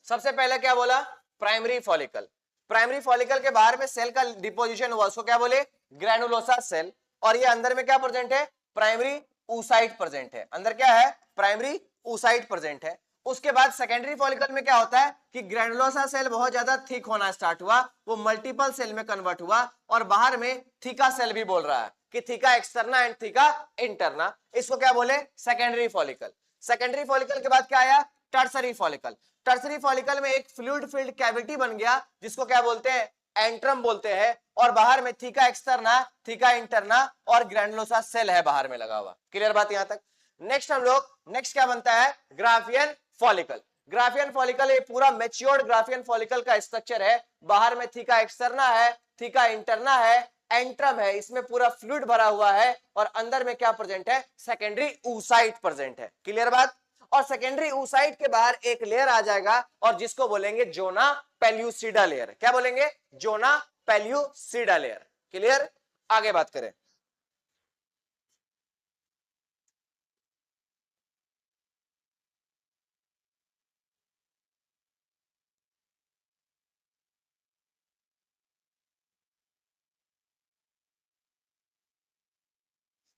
सबसे पहले क्या बोला? Primary follicle. प्राइमरी फॉलिकल के बाहर में सेल का डिपोजिशन हुआ, उसको क्या बोले? Granulosa cell. और ये अंदर में क्या प्रेजेंट है? प्राइमरी oocyte प्रेजेंट है। अंदर क्या है? प्राइमरी oocyte प्रेजेंट है। उसके बाद सेकेंडरी फॉलिकल में क्या होता है कि ग्रैनुलोसा सेल बहुत ज्यादा थिक होना स्टार्ट हुआ, वो मल्टीपल सेल में कन्वर्ट हुआ और बाहर में थीका सेल भी बोल रहा है कि theca externa and theca interna. इसको क्या बोले? Secondary follicle. सेकेंडरी फॉलिकल के बाद क्या आया? Tertiary follicle. टर्सरी फॉलिकल में एक फ्लूइड फिल्ड कैविटी बन गया जिसको क्या बोलते हैं? एंट्रम बोलते हैं। और बाहर में थीका एक्सटर्ना, थीका इंटरना और ग्रैनुलोसा सेल है बाहर में लगा हुआ। क्लियर बात यहां तक? नेक्स्ट हम लोग नेक्स्ट क्या बनता है? Graafian follicle. ग्राफियन फॉलिकल ये पूरा मैच्योर्ड ग्राफियन फॉलिकल का स्ट्रक्चर है। बाहर में थीका एक्सटर्ना है, थीका इंटरना है, एंट्रम है, इसमें पूरा फ्लूइड भरा हुआ है और अंदर में क्या प्रेजेंट है? सेकेंडरी oocyte प्रेजेंट है। क्लियर बात? और सेकेंडरी oocyte के बाहर एक लेयर आ जाएगा और जिसको बोलेंगे जोना पेल्यूसिडा लेयर। क्या बोलेंगे? जोना पेल्यूसिडा लेयर। क्लियर? आगे बात करें।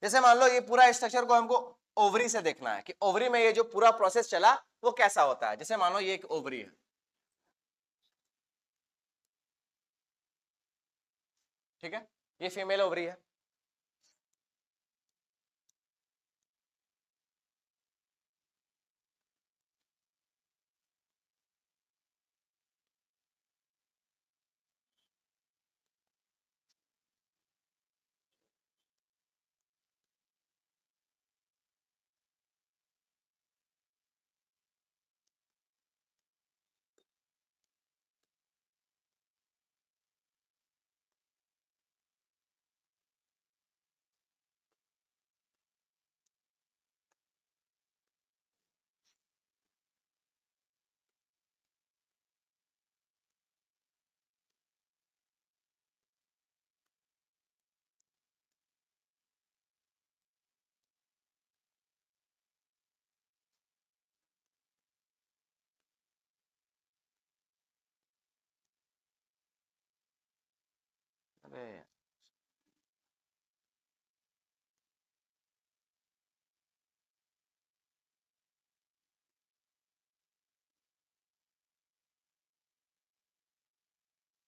जैसे मान लो ये पूरा स्ट्रक्चर को हमको ओवरी से देखना है कि ओवरी में ये जो पूरा प्रोसेस चला वो कैसा होता है। जैसे मान लो ये एक ओवरी है, ठीक है, ये फीमेल ओवरी है।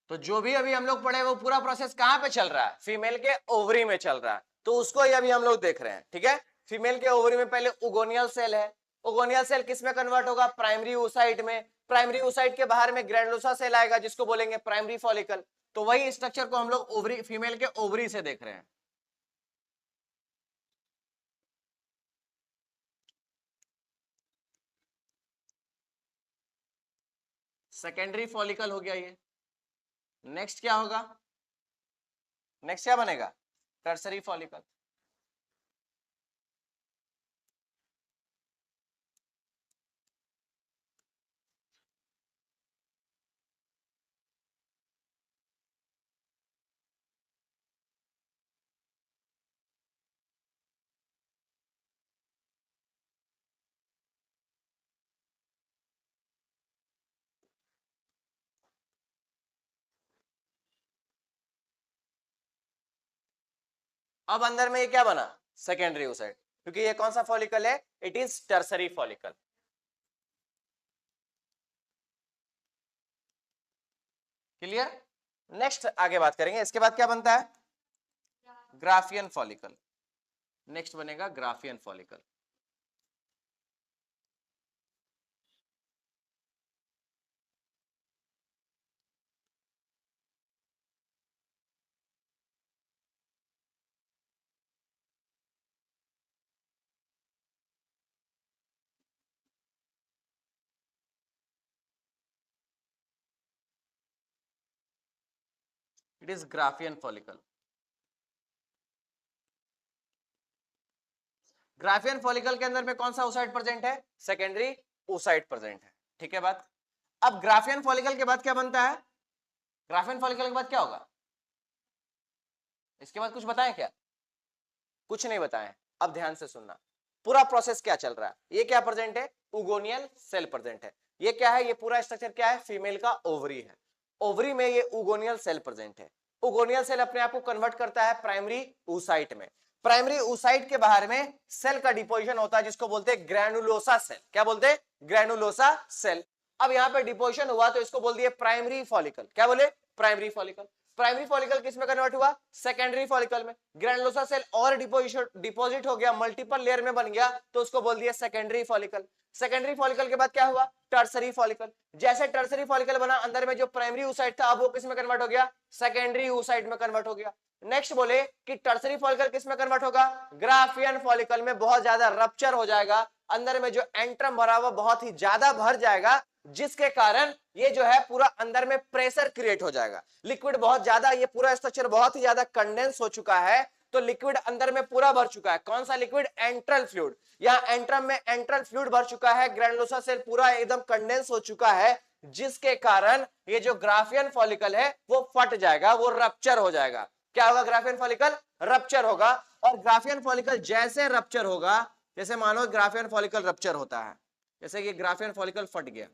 तो जो भी अभी हम लोग पढ़े वो पूरा प्रोसेस कहां पे चल रहा है, फीमेल के ओवरी में चल रहा है, तो उसको ही अभी हम लोग देख रहे हैं। ठीक है, फीमेल के ओवरी में पहले ओगोनियल सेल है, ओगोनियल सेल किस में कन्वर्ट होगा, प्राइमरी oocyte में, प्राइमरी oocyte के बाहर में ग्रैनुलोसा सेल आएगा जिसको बोलेंगे प्राइमरी फॉलिकल। तो वही स्ट्रक्चर को हम लोग ओवरी, फीमेल के ओवरी से देख रहे हैं। सेकेंडरी फॉलिकल हो गया ये। नेक्स्ट क्या होगा, नेक्स्ट क्या बनेगा, टर्सरी फॉलिकल। अब अंदर में ये क्या बना, सेकेंडरी oocyte, क्योंकि ये कौन सा फॉलिकल है, it is tertiary follicle. Clear. Next आगे बात करेंगे, इसके बाद क्या बनता है, ग्राफियन फॉलिकल। नेक्स्ट बनेगा Graafian follicle. It is Graafian follicle. Graafian follicle के अंदर में कौन सा oocyte प्रेजेंट है, सेकेंडरी oocyte प्रेजेंट है। ठीक है बात। अब ग्राफियन फॉलिकल के बाद क्या बनता है, ग्राफियन फॉलिकल के बाद क्या होगा, इसके बाद कुछ बताएं क्या, कुछ नहीं बताएं। अब ध्यान से सुनना, पूरा प्रोसेस क्या चल रहा है, ये क्या प्रेजेंट है, उगोनियल सेल प्रेजेंट है। ये क्या है, ये पूरा स्ट्रक्चर क्या है, फीमेल का ओवरी है, ओवरी में ये उगोनियल सेल प्रेजेंट है। उगोनियल सेल अपने आप को कन्वर्ट करता है प्राइमरी oocyte में, प्राइमरी oocyte के बाहर में सेल का डिपोजिशन होता है जिसको बोलते हैं ग्रैनुलोसा सेल। क्या बोलते हैं, ग्रैनुलोसा सेल। अब यहाँ पे डिपोजिशन हुआ तो इसको बोल दिए प्राइमरी फॉलिकल। क्या बोले, प्राइमरी फॉलिकल। प्राइमरी फॉलिकल किस में कन्वर्ट हुआ, सेकेंडरी फॉलिकल में। ग्रैनुलोसा सेल और डिपोजिट हो गया, मल्टीपल लेयर में बन गया, तो उसको बोल दिया सेकेंडरी फॉलिकल। सेकेंडरी फॉलिकल के बाद क्या हुआ, टर्सरी फॉलिकल। जैसे टर्सरी फॉलिकल बना, अंदर में जो प्राइमरी oocyte था अब वो किस में कन्वर्ट हो गया, सेकेंडरी oocyte में कन्वर्ट हो गया। नेक्स्ट बोले कि टर्सरी फॉलिकल किस में कन्वर्ट होगा, ग्राफियन फॉलिकल में बहुत ज्यादा रप्चर हो जाएगा, अंदर में जो एंट्रम भरा हुआ बहुत ही ज्यादा भर जाएगा, जिसके कारण ये जो है पूरा अंदर में प्रेशर क्रिएट हो जाएगा, लिक्विड बहुत ज्यादा, ये पूरा स्ट्रक्चर बहुत ही ज्यादा कंडेंस हो चुका है, तो लिक्विड अंदर में पूरा भर चुका है। कौन सा लिक्विड, एंट्रल फ्लूइड। यहाँ एंट्रम में एंट्रल फ्लूइड भर चुका है, ग्रैनुलोसा सेल पूरा एकदम कंडेंस हो चुका है, जिसके कारण ये जो ग्राफियन फॉलिकल है वो फट जाएगा, वो रप्चर हो जाएगा। क्या होगा, ग्राफियन फॉलिकल रप्चर होगा। और ग्राफियन फॉलिकल जैसे रप्चर होगा, जैसे मानो ग्राफियन फॉलिकल रप्चर होता है, जैसे कि ग्राफियन फॉलिकल फट गया,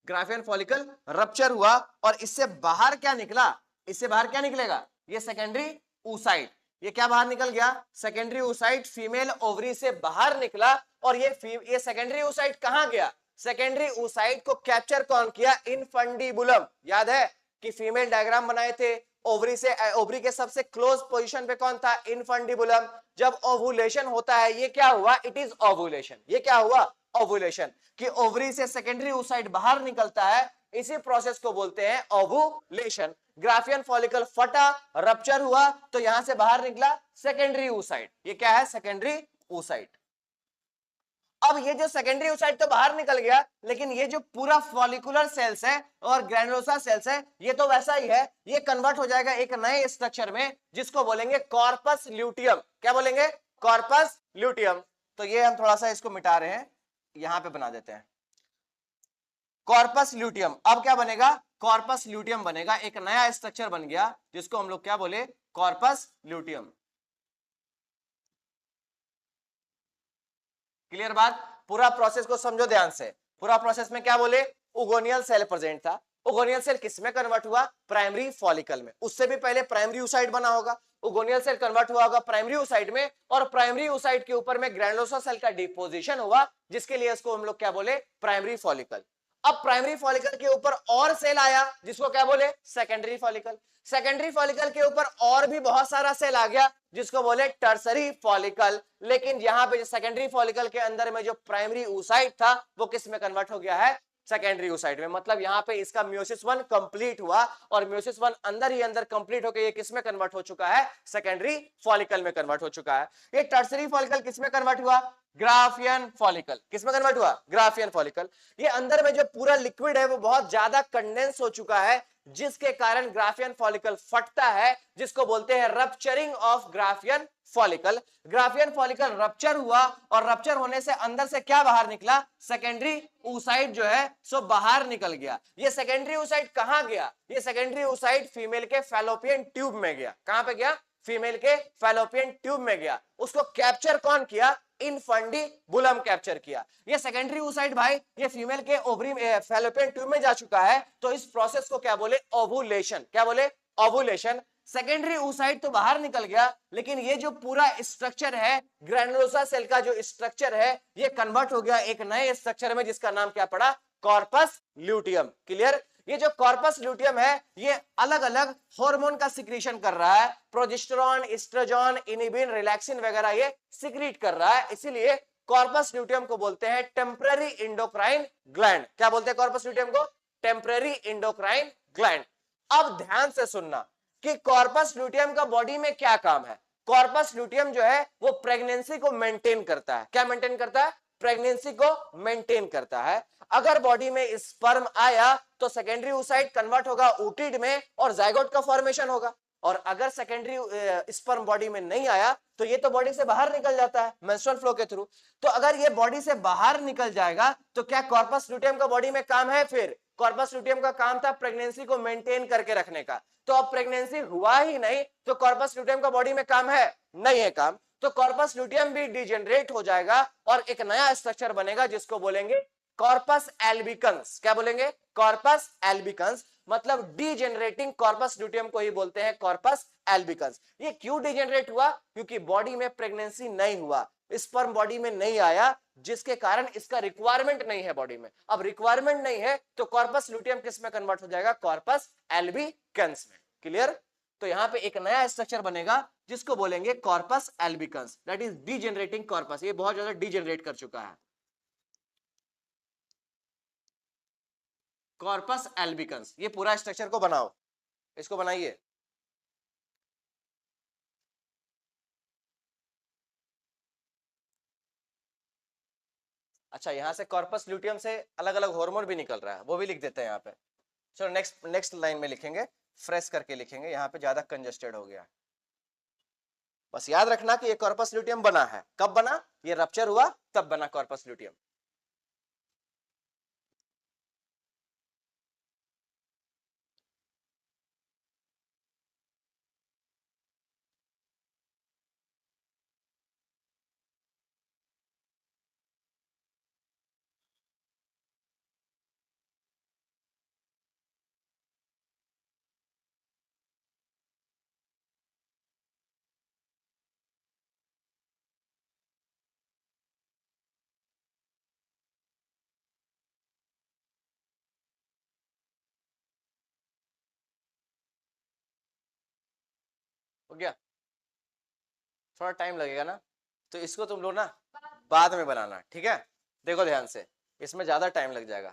ग्राफियन फॉलिकल रप्चर हुआ और इससे बाहर क्या निकला, इससे बाहर क्या निकलेगा, ये सेकेंडरी oocyte। ये क्या बाहर निकल गया, सेकेंडरी oocyte फीमेल ओवरी से बाहर निकला। और ये सेकेंडरी oocyte कहां गया, सेकेंडरी oocyte को कैप्चर कौन किया, इनफंडिबुलम। याद है कि फीमेल डायग्राम बनाए थे, ओवरी से, ओवरी के सबसे क्लोज पोजीशन पे कौन था, इनफंडिबुलम। जब ओवुलेशन होता है, ये क्या हुआ, इट इज ओवुलेशन। ये क्या हुआ, ओवुलेशन, कि ओवरी से सेकेंडरी oocyte बाहर निकलता है, इसी प्रोसेस को बोलते हैं ओवुलेशन। ग्राफियन फॉलिकल फटा, रप्चर हुआ, तो यहां से बाहर निकला सेकेंडरी oocyte। ये क्या है, सेकेंडरी oocyte। अब ये जो सेकेंडरी oocyte तो बाहर निकल गया, लेकिन ये जो पूरा फॉलिकुलर सेल्स है और ग्रैनुलोसा सेल्स है, ये तो वैसा ही है, ये कन्वर्ट हो जाएगा एक नए स्ट्रक्चर में जिसको बोलेंगे कॉर्पस ल्यूटियम। क्या बोलेंगे, कॉर्पस ल्यूटियम। तो ये हम थोड़ा सा इसको मिटा रहे हैं, यहां पे बना देते हैं कॉर्पस ल्यूटियम। अब क्या बनेगा, कॉर्पस ल्यूटियम बनेगा, एक नया स्ट्रक्चर बन गया जिसको हम लोग क्या बोले, कॉर्पस ल्यूटियम। क्लियर बात। पूरा प्रोसेस को समझो ध्यान से। पूरा प्रोसेस में क्या बोले, उगोनियल सेल प्रेजेंट था, उगोनियल सेल किसमें कन्वर्ट हुआ, प्राइमरी फॉलिकल में। उससे भी पहले प्राइमरी oocyte बना होगा, उगोनियल सेल कन्वर्ट हुआ होगा प्राइमरी oocyte में, और प्राइमरी oocyte के ऊपर में ग्रैनुलोसा सेल का डिपोजिशन हुआ, जिसके लिए इसको हम लोग क्या बोले, प्राइमरी फॉलिकल। अब प्राइमरी फॉलिकल के ऊपर और सेल आया जिसको क्या बोले सेकेंडरी फॉलिकल, सेकेंडरी फॉलिकल के ऊपर और भी बहुत सारा सेल आ गया जिसको बोले टर्सरी फॉलिकल। लेकिन यहाँ पे जो सेकेंडरी फॉलिकल के अंदर में जो प्राइमरी oocyte था वो किस में कन्वर्ट हो गया है सेकेंडरी oocyte में। मतलब यहाँ पे इसका म्योसिस 1 कंप्लीट हुआ और म्योसिस 1 अंदर ही अंदर कंप्लीट होकर ये किस में कन्वर्ट हो चुका है सेकेंडरी फॉलिकल में कन्वर्ट हो चुका है। ये टर्सरी फॉलिकल किस में कन्वर्ट हुआ ग्राफियन फॉलिकल, किस में कन्वर्ट हुआ ग्राफियन फॉलिकल। ये अंदर में जो पूरा लिक्विड है वो बहुत ज्यादा कंडेंस हो चुका है जिसके कारण ग्राफियन फॉलिकल फटता है जिसको बोलते हैं rupturing of Graafian follicle. Graafian follicle rupture हुआ और रप्चर होने से अंदर से क्या बाहर निकला सेकेंडरी oocyte जो है सो बाहर निकल गया। ये सेकेंडरी oocyte कहां गया, ये सेकेंडरी oocyte फीमेल के फैलोपियन ट्यूब में गया। कहां पे गया फीमेल के फैलोपियन ट्यूब में गया। उसको कैप्चर कौन किया इनफंडीबुलम कैप्चर किया। ये सेकेंडरी oocyte भाई ये फीमेल के ओवरी फैलोपियन ट्यूब में जा चुका है तो इस प्रोसेस को क्या बोले ओवुलेशन, क्या बोले ओवुलेशन। सेकेंडरी oocyte तो बाहर निकल गया लेकिन ये जो पूरा स्ट्रक्चर है ग्रैनुलोसा सेल का जो स्ट्रक्चर है ये कन्वर्ट हो गया एक नए स्ट्रक्चर में जिसका नाम क्या पड़ा कॉर्पस ल्यूटियम। क्लियर। ये जो कॉर्पस ल्यूटियम है ये अलग अलग हार्मोन का सिक्रीशन कर रहा है, प्रोजेस्टेरॉन एस्ट्रोजन इनिबिन रिलैक्सिन वगैरह ये सिक्रीट कर रहा है। इसीलिए कॉर्पस ल्यूटियम को बोलते हैं टेम्पररी इंडोक्राइन ग्लैंड। क्या बोलते हैं कॉर्पस ल्यूटियम को टेम्पररी इंडोक्राइन ग्लैंड। अब ध्यान से सुनना कि कॉर्पस ल्यूटियम का बॉडी में क्या काम है। कॉर्पस ल्यूटियम जो है वो प्रेगनेंसी को मेंटेन करता है। क्या मेंटेन करता है प्रेगनेंसी को मेंटेन करता है। अगर बॉडी में स्पर्म आया तो सेकेंडरी oocyte कन्वर्ट होगा oocyte में और जाइगोट का फॉर्मेशन होगा। और अगर सेकेंडरी स्पर्म बॉडी में नहीं आया तो ये तो बॉडी से बाहर निकल जाता है मेंस्ट्रुअल फ्लो के थ्रू। तो अगर ये बॉडी से बाहर निकल जाएगा तो क्या कॉर्पस ल्यूटियम का बॉडी में काम है, फिर कॉर्पस ल्यूटियम का काम था प्रेगनेंसी को मेंटेन करके रखने का। तो अब प्रेगनेंसी हुआ ही नहीं तो कॉर्पस ल्यूटियम का बॉडी में काम है नहीं है काम, तो कॉर्पस ल्यूटियम भी डिजेनरेट हो जाएगा और एक नया स्ट्रक्चर बनेगा जिसको बोलेंगे कॉर्पस एल्बिकन्स। क्या बोलेंगे कॉर्पस एल्बिकन्स। मतलब डिजेनरेटिंग कॉर्पस ल्यूटियम को ही बोलते हैं कॉर्पस एल्बिकन्स। ये क्यों डिजेनरेट हुआ क्योंकि बॉडी में प्रेगनेंसी नहीं हुआ, स्पर्म बॉडी में नहीं आया जिसके कारण इसका रिक्वायरमेंट नहीं है बॉडी में। अब रिक्वायरमेंट नहीं है तो कॉर्पस ल्यूटियम किस में कन्वर्ट हो जाएगा कॉर्पस एल्बिकन्स में। क्लियर। तो यहां पे एक नया स्ट्रक्चर बनेगा जिसको बोलेंगे corpus albicans, that is degenerating corpus. ये बहुत ज्यादा डिजेनरेट कर चुका है कॉर्पस एल्बिकन्स। ये पूरा स्ट्रक्चर को बनाओ, इसको बनाइए। अच्छा यहां से कॉर्पस ल्यूटियम से अलग अलग हार्मोन भी निकल रहा है वो भी लिख देते हैं यहाँ पे। चलो नेक्स्ट लाइन में लिखेंगे, फ्रेश करके लिखेंगे, यहाँ पे ज्यादा कंजेस्टेड हो गया। बस याद रखना कि ये कॉर्पस ल्यूटियम बना है, कब बना, ये रप्चर हुआ तब बना कॉर्पस ल्यूटियम। हो गया, थोड़ा टाइम लगेगा ना तो इसको तुम लोग ना बाद में बनाना, ठीक है। देखो ध्यान से, इसमें ज्यादा टाइम लग जाएगा।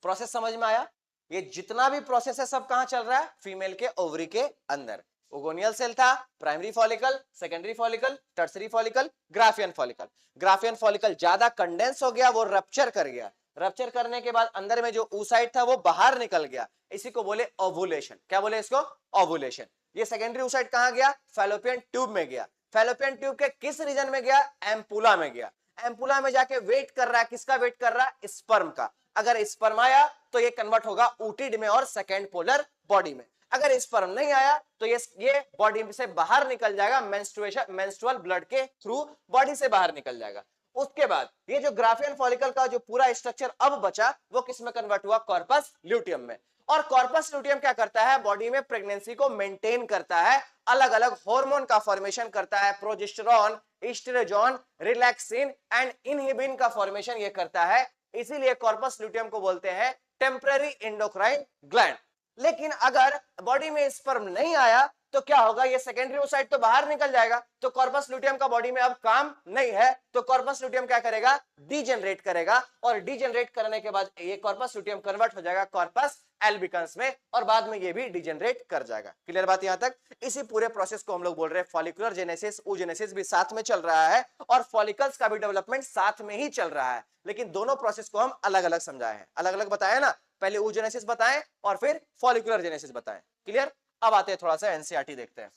प्रोसेस समझ में आया। ये जितना भी प्रोसेस है सब कहां चल रहा है फीमेल के ओवरी के अंदर। ओगोनियल सेल था, primary follicle, secondary follicle, tertiary follicle, Graafian follicle. Graafian follicle ज्यादा कंडेंस हो गया, वो रप्चर कर गया। रप्चर करने के बाद अंदर में जो oocyte था वो बाहर निकल गया, इसी को बोले ओवुलेशन। क्या बोले इसको ओवुलेशन। ये सेकेंडरी oocyte कहां गया फैलोपियन ट्यूब में गया। फैलोपियन ट्यूब के किस रीजन में गया एम्पुला में गया। एम्पुला में जाके वेट कर रहा है, किसका वेट कर रहा है स्पर्म का। अगर स्पर्म आया तो ये कन्वर्ट होगा oocyte में और सेकेंड पोलर बॉडी में। अगर स्पर्म नहीं आया तो ये बॉडी से बाहर निकल जाएगा मेंस्ट्रुअल ब्लड के थ्रू बॉडी से बाहर निकल जाएगा। उसके बाद ये जो ग्राफियन फॉलिकल का जो पूरा स्ट्रक्चर अब बचा वो किस में कन्वर्ट हुआ कॉर्पस ल्यूटियम में। और कॉर्पस ल्यूटियम क्या करता है बॉडी में प्रेगनेंसी को मेंटेन करता है, अलग अलग हार्मोन का फॉर्मेशन करता है, progesterone estrogen relaxin and inhibin का फॉर्मेशन ये करता है इसीलिए कॉर्पस ल्यूटियम को बोलते हैं टेम्पररी एंडोक्राइन ग्लैंड। लेकिन अगर बॉडी में स्पर्म नहीं आया तो क्या होगा, ये सेकेंडरी ओसाइट तो बाहर निकल जाएगा, तो कॉर्पस ल्यूटियम का बॉडी में अब काम नहीं है, तो कॉर्पस ल्यूटियम क्या करेगा, डीजेनरेट करेगा, और डीजेनरेट करने के बाद ये कॉर्पस ल्यूटियम कन्वर्ट हो जाएगा कॉर्पस एल्बिकन्स में, और बाद में ये भी डीजेनरेट कर जाएगा। क्लियर बात यहां तक? इसी पूरे प्रोसेस को हम लोग बोल रहे हैं फॉलिकुलर जेनेसिस। oogenesis भी साथ में चल रहा है और फॉलिकल्स का भी डेवलपमेंट साथ में ही चल रहा है, लेकिन दोनों प्रोसेस को हम अलग अलग समझाए हैं, अलग अलग बताए ना, पहले oogenesis बताएं और फिर फॉलिकुलर जेनेसिस बताएं। क्लियर? अब आते हैं थोड़ा सा एनसीईआरटी देखते हैं।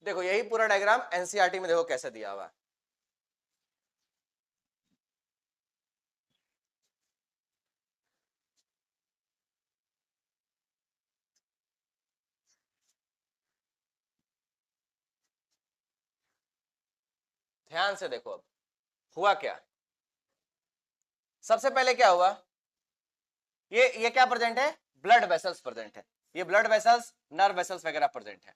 देखो यही पूरा डायग्राम एनसीईआरटी में देखो कैसे दिया हुआ है। ध्यान से देखो अब हुआ क्या। सबसे पहले क्या हुआ, ये क्या प्रेजेंट है, ब्लड वेसल्स प्रेजेंट है, ये ब्लड वेसल्स नर्व वेसल्स वगैरह प्रेजेंट है।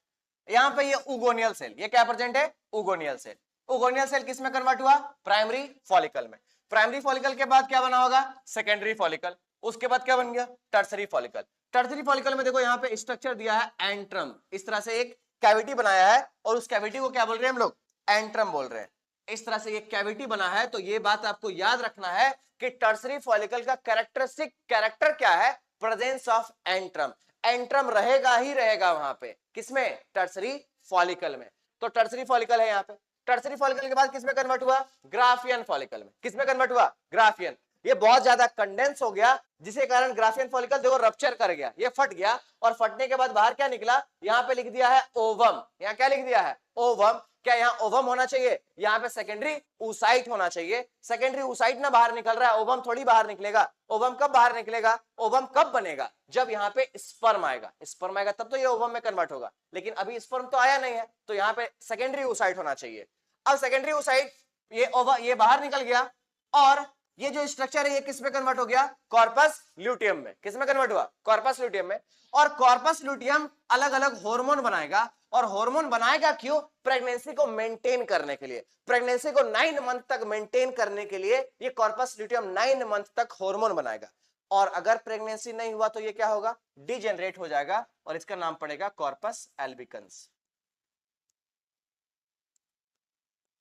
यहां पे ये उगोनियल सेल, ये क्या प्रेजेंट है, उगोनियल सेल। उगोनियल सेल किस में कन्वर्ट हुआ, प्राइमरी फॉलिकल में। प्राइमरी फॉलिकल के बाद क्या बना होगा, सेकेंडरी फॉलिकल। उसके बाद क्या बन गया, टर्सरी फॉलिकल। टर्सरी फॉलिकल में देखो यहाँ पे स्ट्रक्चर दिया है एंट्रम, इस तरह से एक कैविटी बनाया है, और उस कैविटी को क्या बोल रहे हैं हम लोग, एंट्रम बोल रहे हैं। इस तरह से ये कैविटी बना है, तो ये बात आपको याद रखना है कि टर्सरी फॉलिकल का कैरेक्टरिस्टिक कैरेक्टर क्या है, प्रेजेंस ऑफ एंट्रम। एंट्रम रहेगा ही रहेगा वहां पे, किसमें, टर्सरी फॉलिकल में। तो टर्सरी फॉलिकल है यहाँ पे। टर्सरी फॉलिकल के बाद किसमें कन्वर्ट हुआ, ग्राफियन फॉलिकल में। किसमें कन्वर्ट हुआ, ग्राफियन। ये बहुत ज्यादा कंडेंस हो गया, जिसके कारण ग्राफियन फॉलिकल देखो रप्चर कर गया, ये फट गया, और फटने के बाद बाहर क्या निकला, यहाँ पे लिख दिया है ओवम। यहाँ क्या लिख दिया है, ओवम। क्या यहाँ ओवम होना चाहिए, यहाँ पे सेकेंडरी ऊसाइट होना चाहिए। सेकेंडरी ऊसाइट ना बाहर निकल रहा है, ओवम थोड़ी बाहर निकलेगा। ओवम कब बाहर निकलेगा, ओवम कब बनेगा, जब यहाँ पे स्पर्म आएगा। स्पर्म आएगा तब तो ये ओवम में कन्वर्ट होगा, लेकिन अभी स्पर्म तो आया नहीं है, तो यहाँ पे सेकेंडरी ऊसाइट होना चाहिए। अब सेकेंडरी ऊसाइट, ये बाहर निकल गया, और ये जो स्ट्रक्चर है ये किस में कन्वर्ट हो गया, कॉर्पस ल्यूटियम में। किस में कन्वर्ट हुआ, कॉर्पस ल्यूटियम में। और कॉर्पस ल्यूटियम अलग अलग हार्मोन बनाएगा, और हार्मोन बनाएगा क्यों, प्रेगनेंसी को मेंटेन करने के लिए। प्रेगनेंसी को 9 मंथ तक मेंटेन करने के लिए ये कॉर्पस ल्यूटियम 9 मंथ तक हार्मोन बनाएगा। और अगर प्रेगनेंसी नहीं हुआ तो ये क्या होगा, डिजेनरेट हो जाएगा, और इसका नाम पड़ेगा कॉर्पस एल्बिकन्स।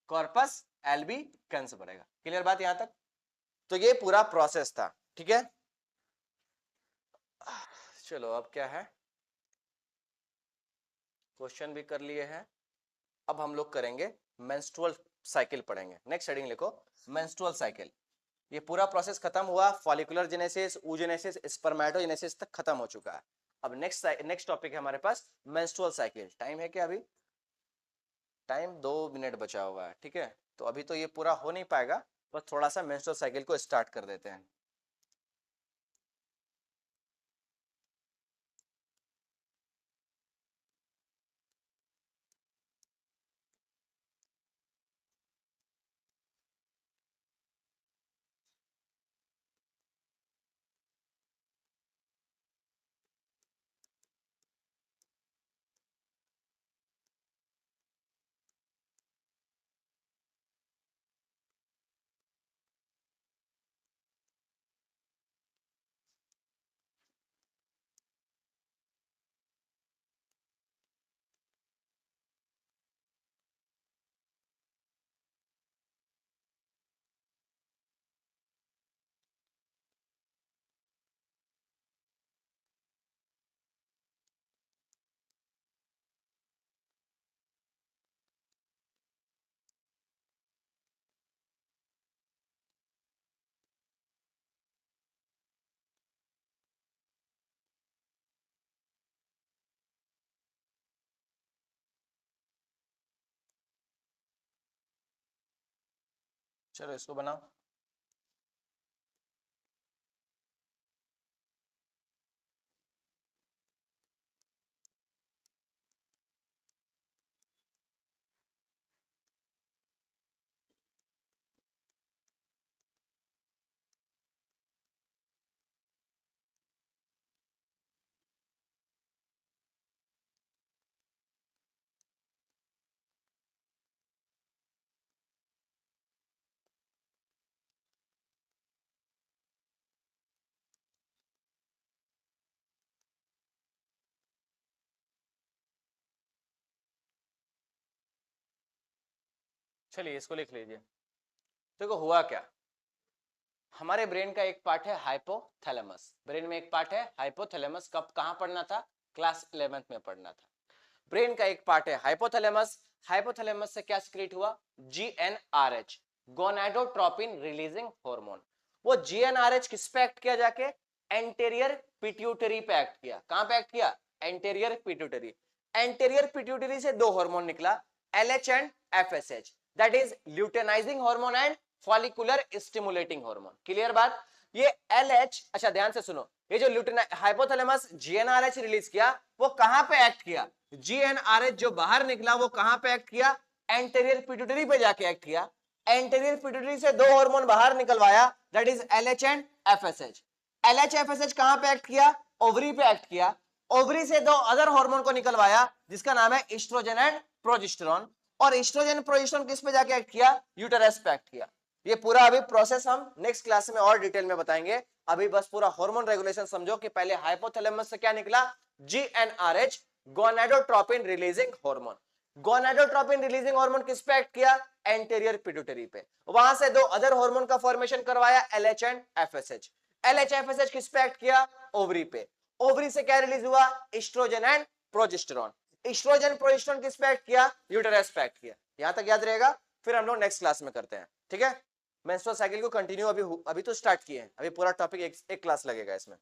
कॉर्पस एल्बिकन्स बनेगा। क्लियर बात यहां तक? तो ये पूरा प्रोसेस था, ठीक है। चलो अब क्या है, क्वेश्चन भी कर लिए हैं, अब हम लोग करेंगे मेंस्ट्रुअल साइकिल पढ़ेंगे। नेक्स्ट हेडिंग लिखो, मेंस्ट्रुअल साइकिल। ये पूरा प्रोसेस खत्म हुआ, फॉलिकुलर जेनेसिस, oogenesis, स्पर्मेटोजेनेसिस तक खत्म हो चुका है। अब नेक्स्ट टॉपिक है हमारे पास मेंस्ट्रुअल साइकिल। टाइम है क्या, अभी टाइम 2 मिनट बचा हुआ है, ठीक है। तो अभी तो ये पूरा हो नहीं पाएगा, बस थोड़ा सा मेंस्ट्रुअल साइकिल को स्टार्ट कर देते हैं। चलो इसको बनाओ। चलिए इसको लिख लीजिए। देखो हुआ क्या, हमारे ब्रेन का एक पार्ट है हाइपोथैलेमस, ब्रेन में एक पार्ट है हाइपोथैलेमस। कब कहां पढ़ना था, क्लास 11th में पढ़ना था। ब्रेन का एक पार्ट है हाइपोथैलेमस, हाइपोथैलेमस से क्या सीक्रेट हुआ, जीएनआरएच, गोनाडोट्रोपिन रिलीजिंग हार्मोन। वो जीएनआरएच किस पे एक्ट किया, जाके एंटेरियर पिट्यूटरी पे एक्ट किया। कहां पे एक्ट किया, एंटेरियर पिट्यूटरी। एंटेरियर पिट्यूटरी से दो हार्मोन निकला, LH and FSH, that is luteinising hormone and follicular stimulating hormone. Clear बात। ये एलएच, अच्छा ध्यान से सुनो, ये जो हाइपोथैलेमस जीएनआरएच रिलीज किया, वो कहां पे एक्ट किया, जीएनआरएच जो बाहर निकला वो कहां पे एक्ट किया, एंटेरियर पिट्यूटरी पे जाके एक्ट किया। एंटेरियर पिट्यूटरी से दो हार्मोन बाहर निकलवाया, that is LH and FSH. LH FSH कहां पे एक्ट किया, ओवरी पे एक्ट किया। ओवरी से दो अदर हार्मोन को निकलवाया जिसका नाम है एस्ट्रोजन एंड प्रोजेस्टेरोन। और एस्ट्रोजन प्रोजेस्टेरोन किस पे जाके एक्ट किया, यूटेरस पे एक्ट किया। ये पूरा अभी प्रोसेस हम नेक्स्ट क्लास में और डिटेल में बताएंगे। अभी बस पूरा हार्मोन रेगुलेशन समझो कि पहले हाइपोथैलेमस से क्या निकला, GnRH, gonadotropin releasing hormone. Gonadotropin releasing hormone किस पे एक्ट किया, एंटेरियर पिट्यूटरी पे। वहां से दो अदर हार्मोन का फॉर्मेशन करवाया, LH and FSH. LH FSH किस पे एक्ट किया, ओवरी पे। ओवरी से क्या रिलीज हुआ, estrogen and progesterone. Estrogen progesterone किस पे एक्ट किया, यूटेरस पे एक्ट किया। यहां तक याद रहेगा, फिर हम लोग नेक्स्ट क्लास में करते हैं, ठीक है। मेंस्ट्रुअल साइकिल को कंटिन्यू अभी तो स्टार्ट किए हैं, अभी पूरा टॉपिक एक क्लास लगेगा इसमें।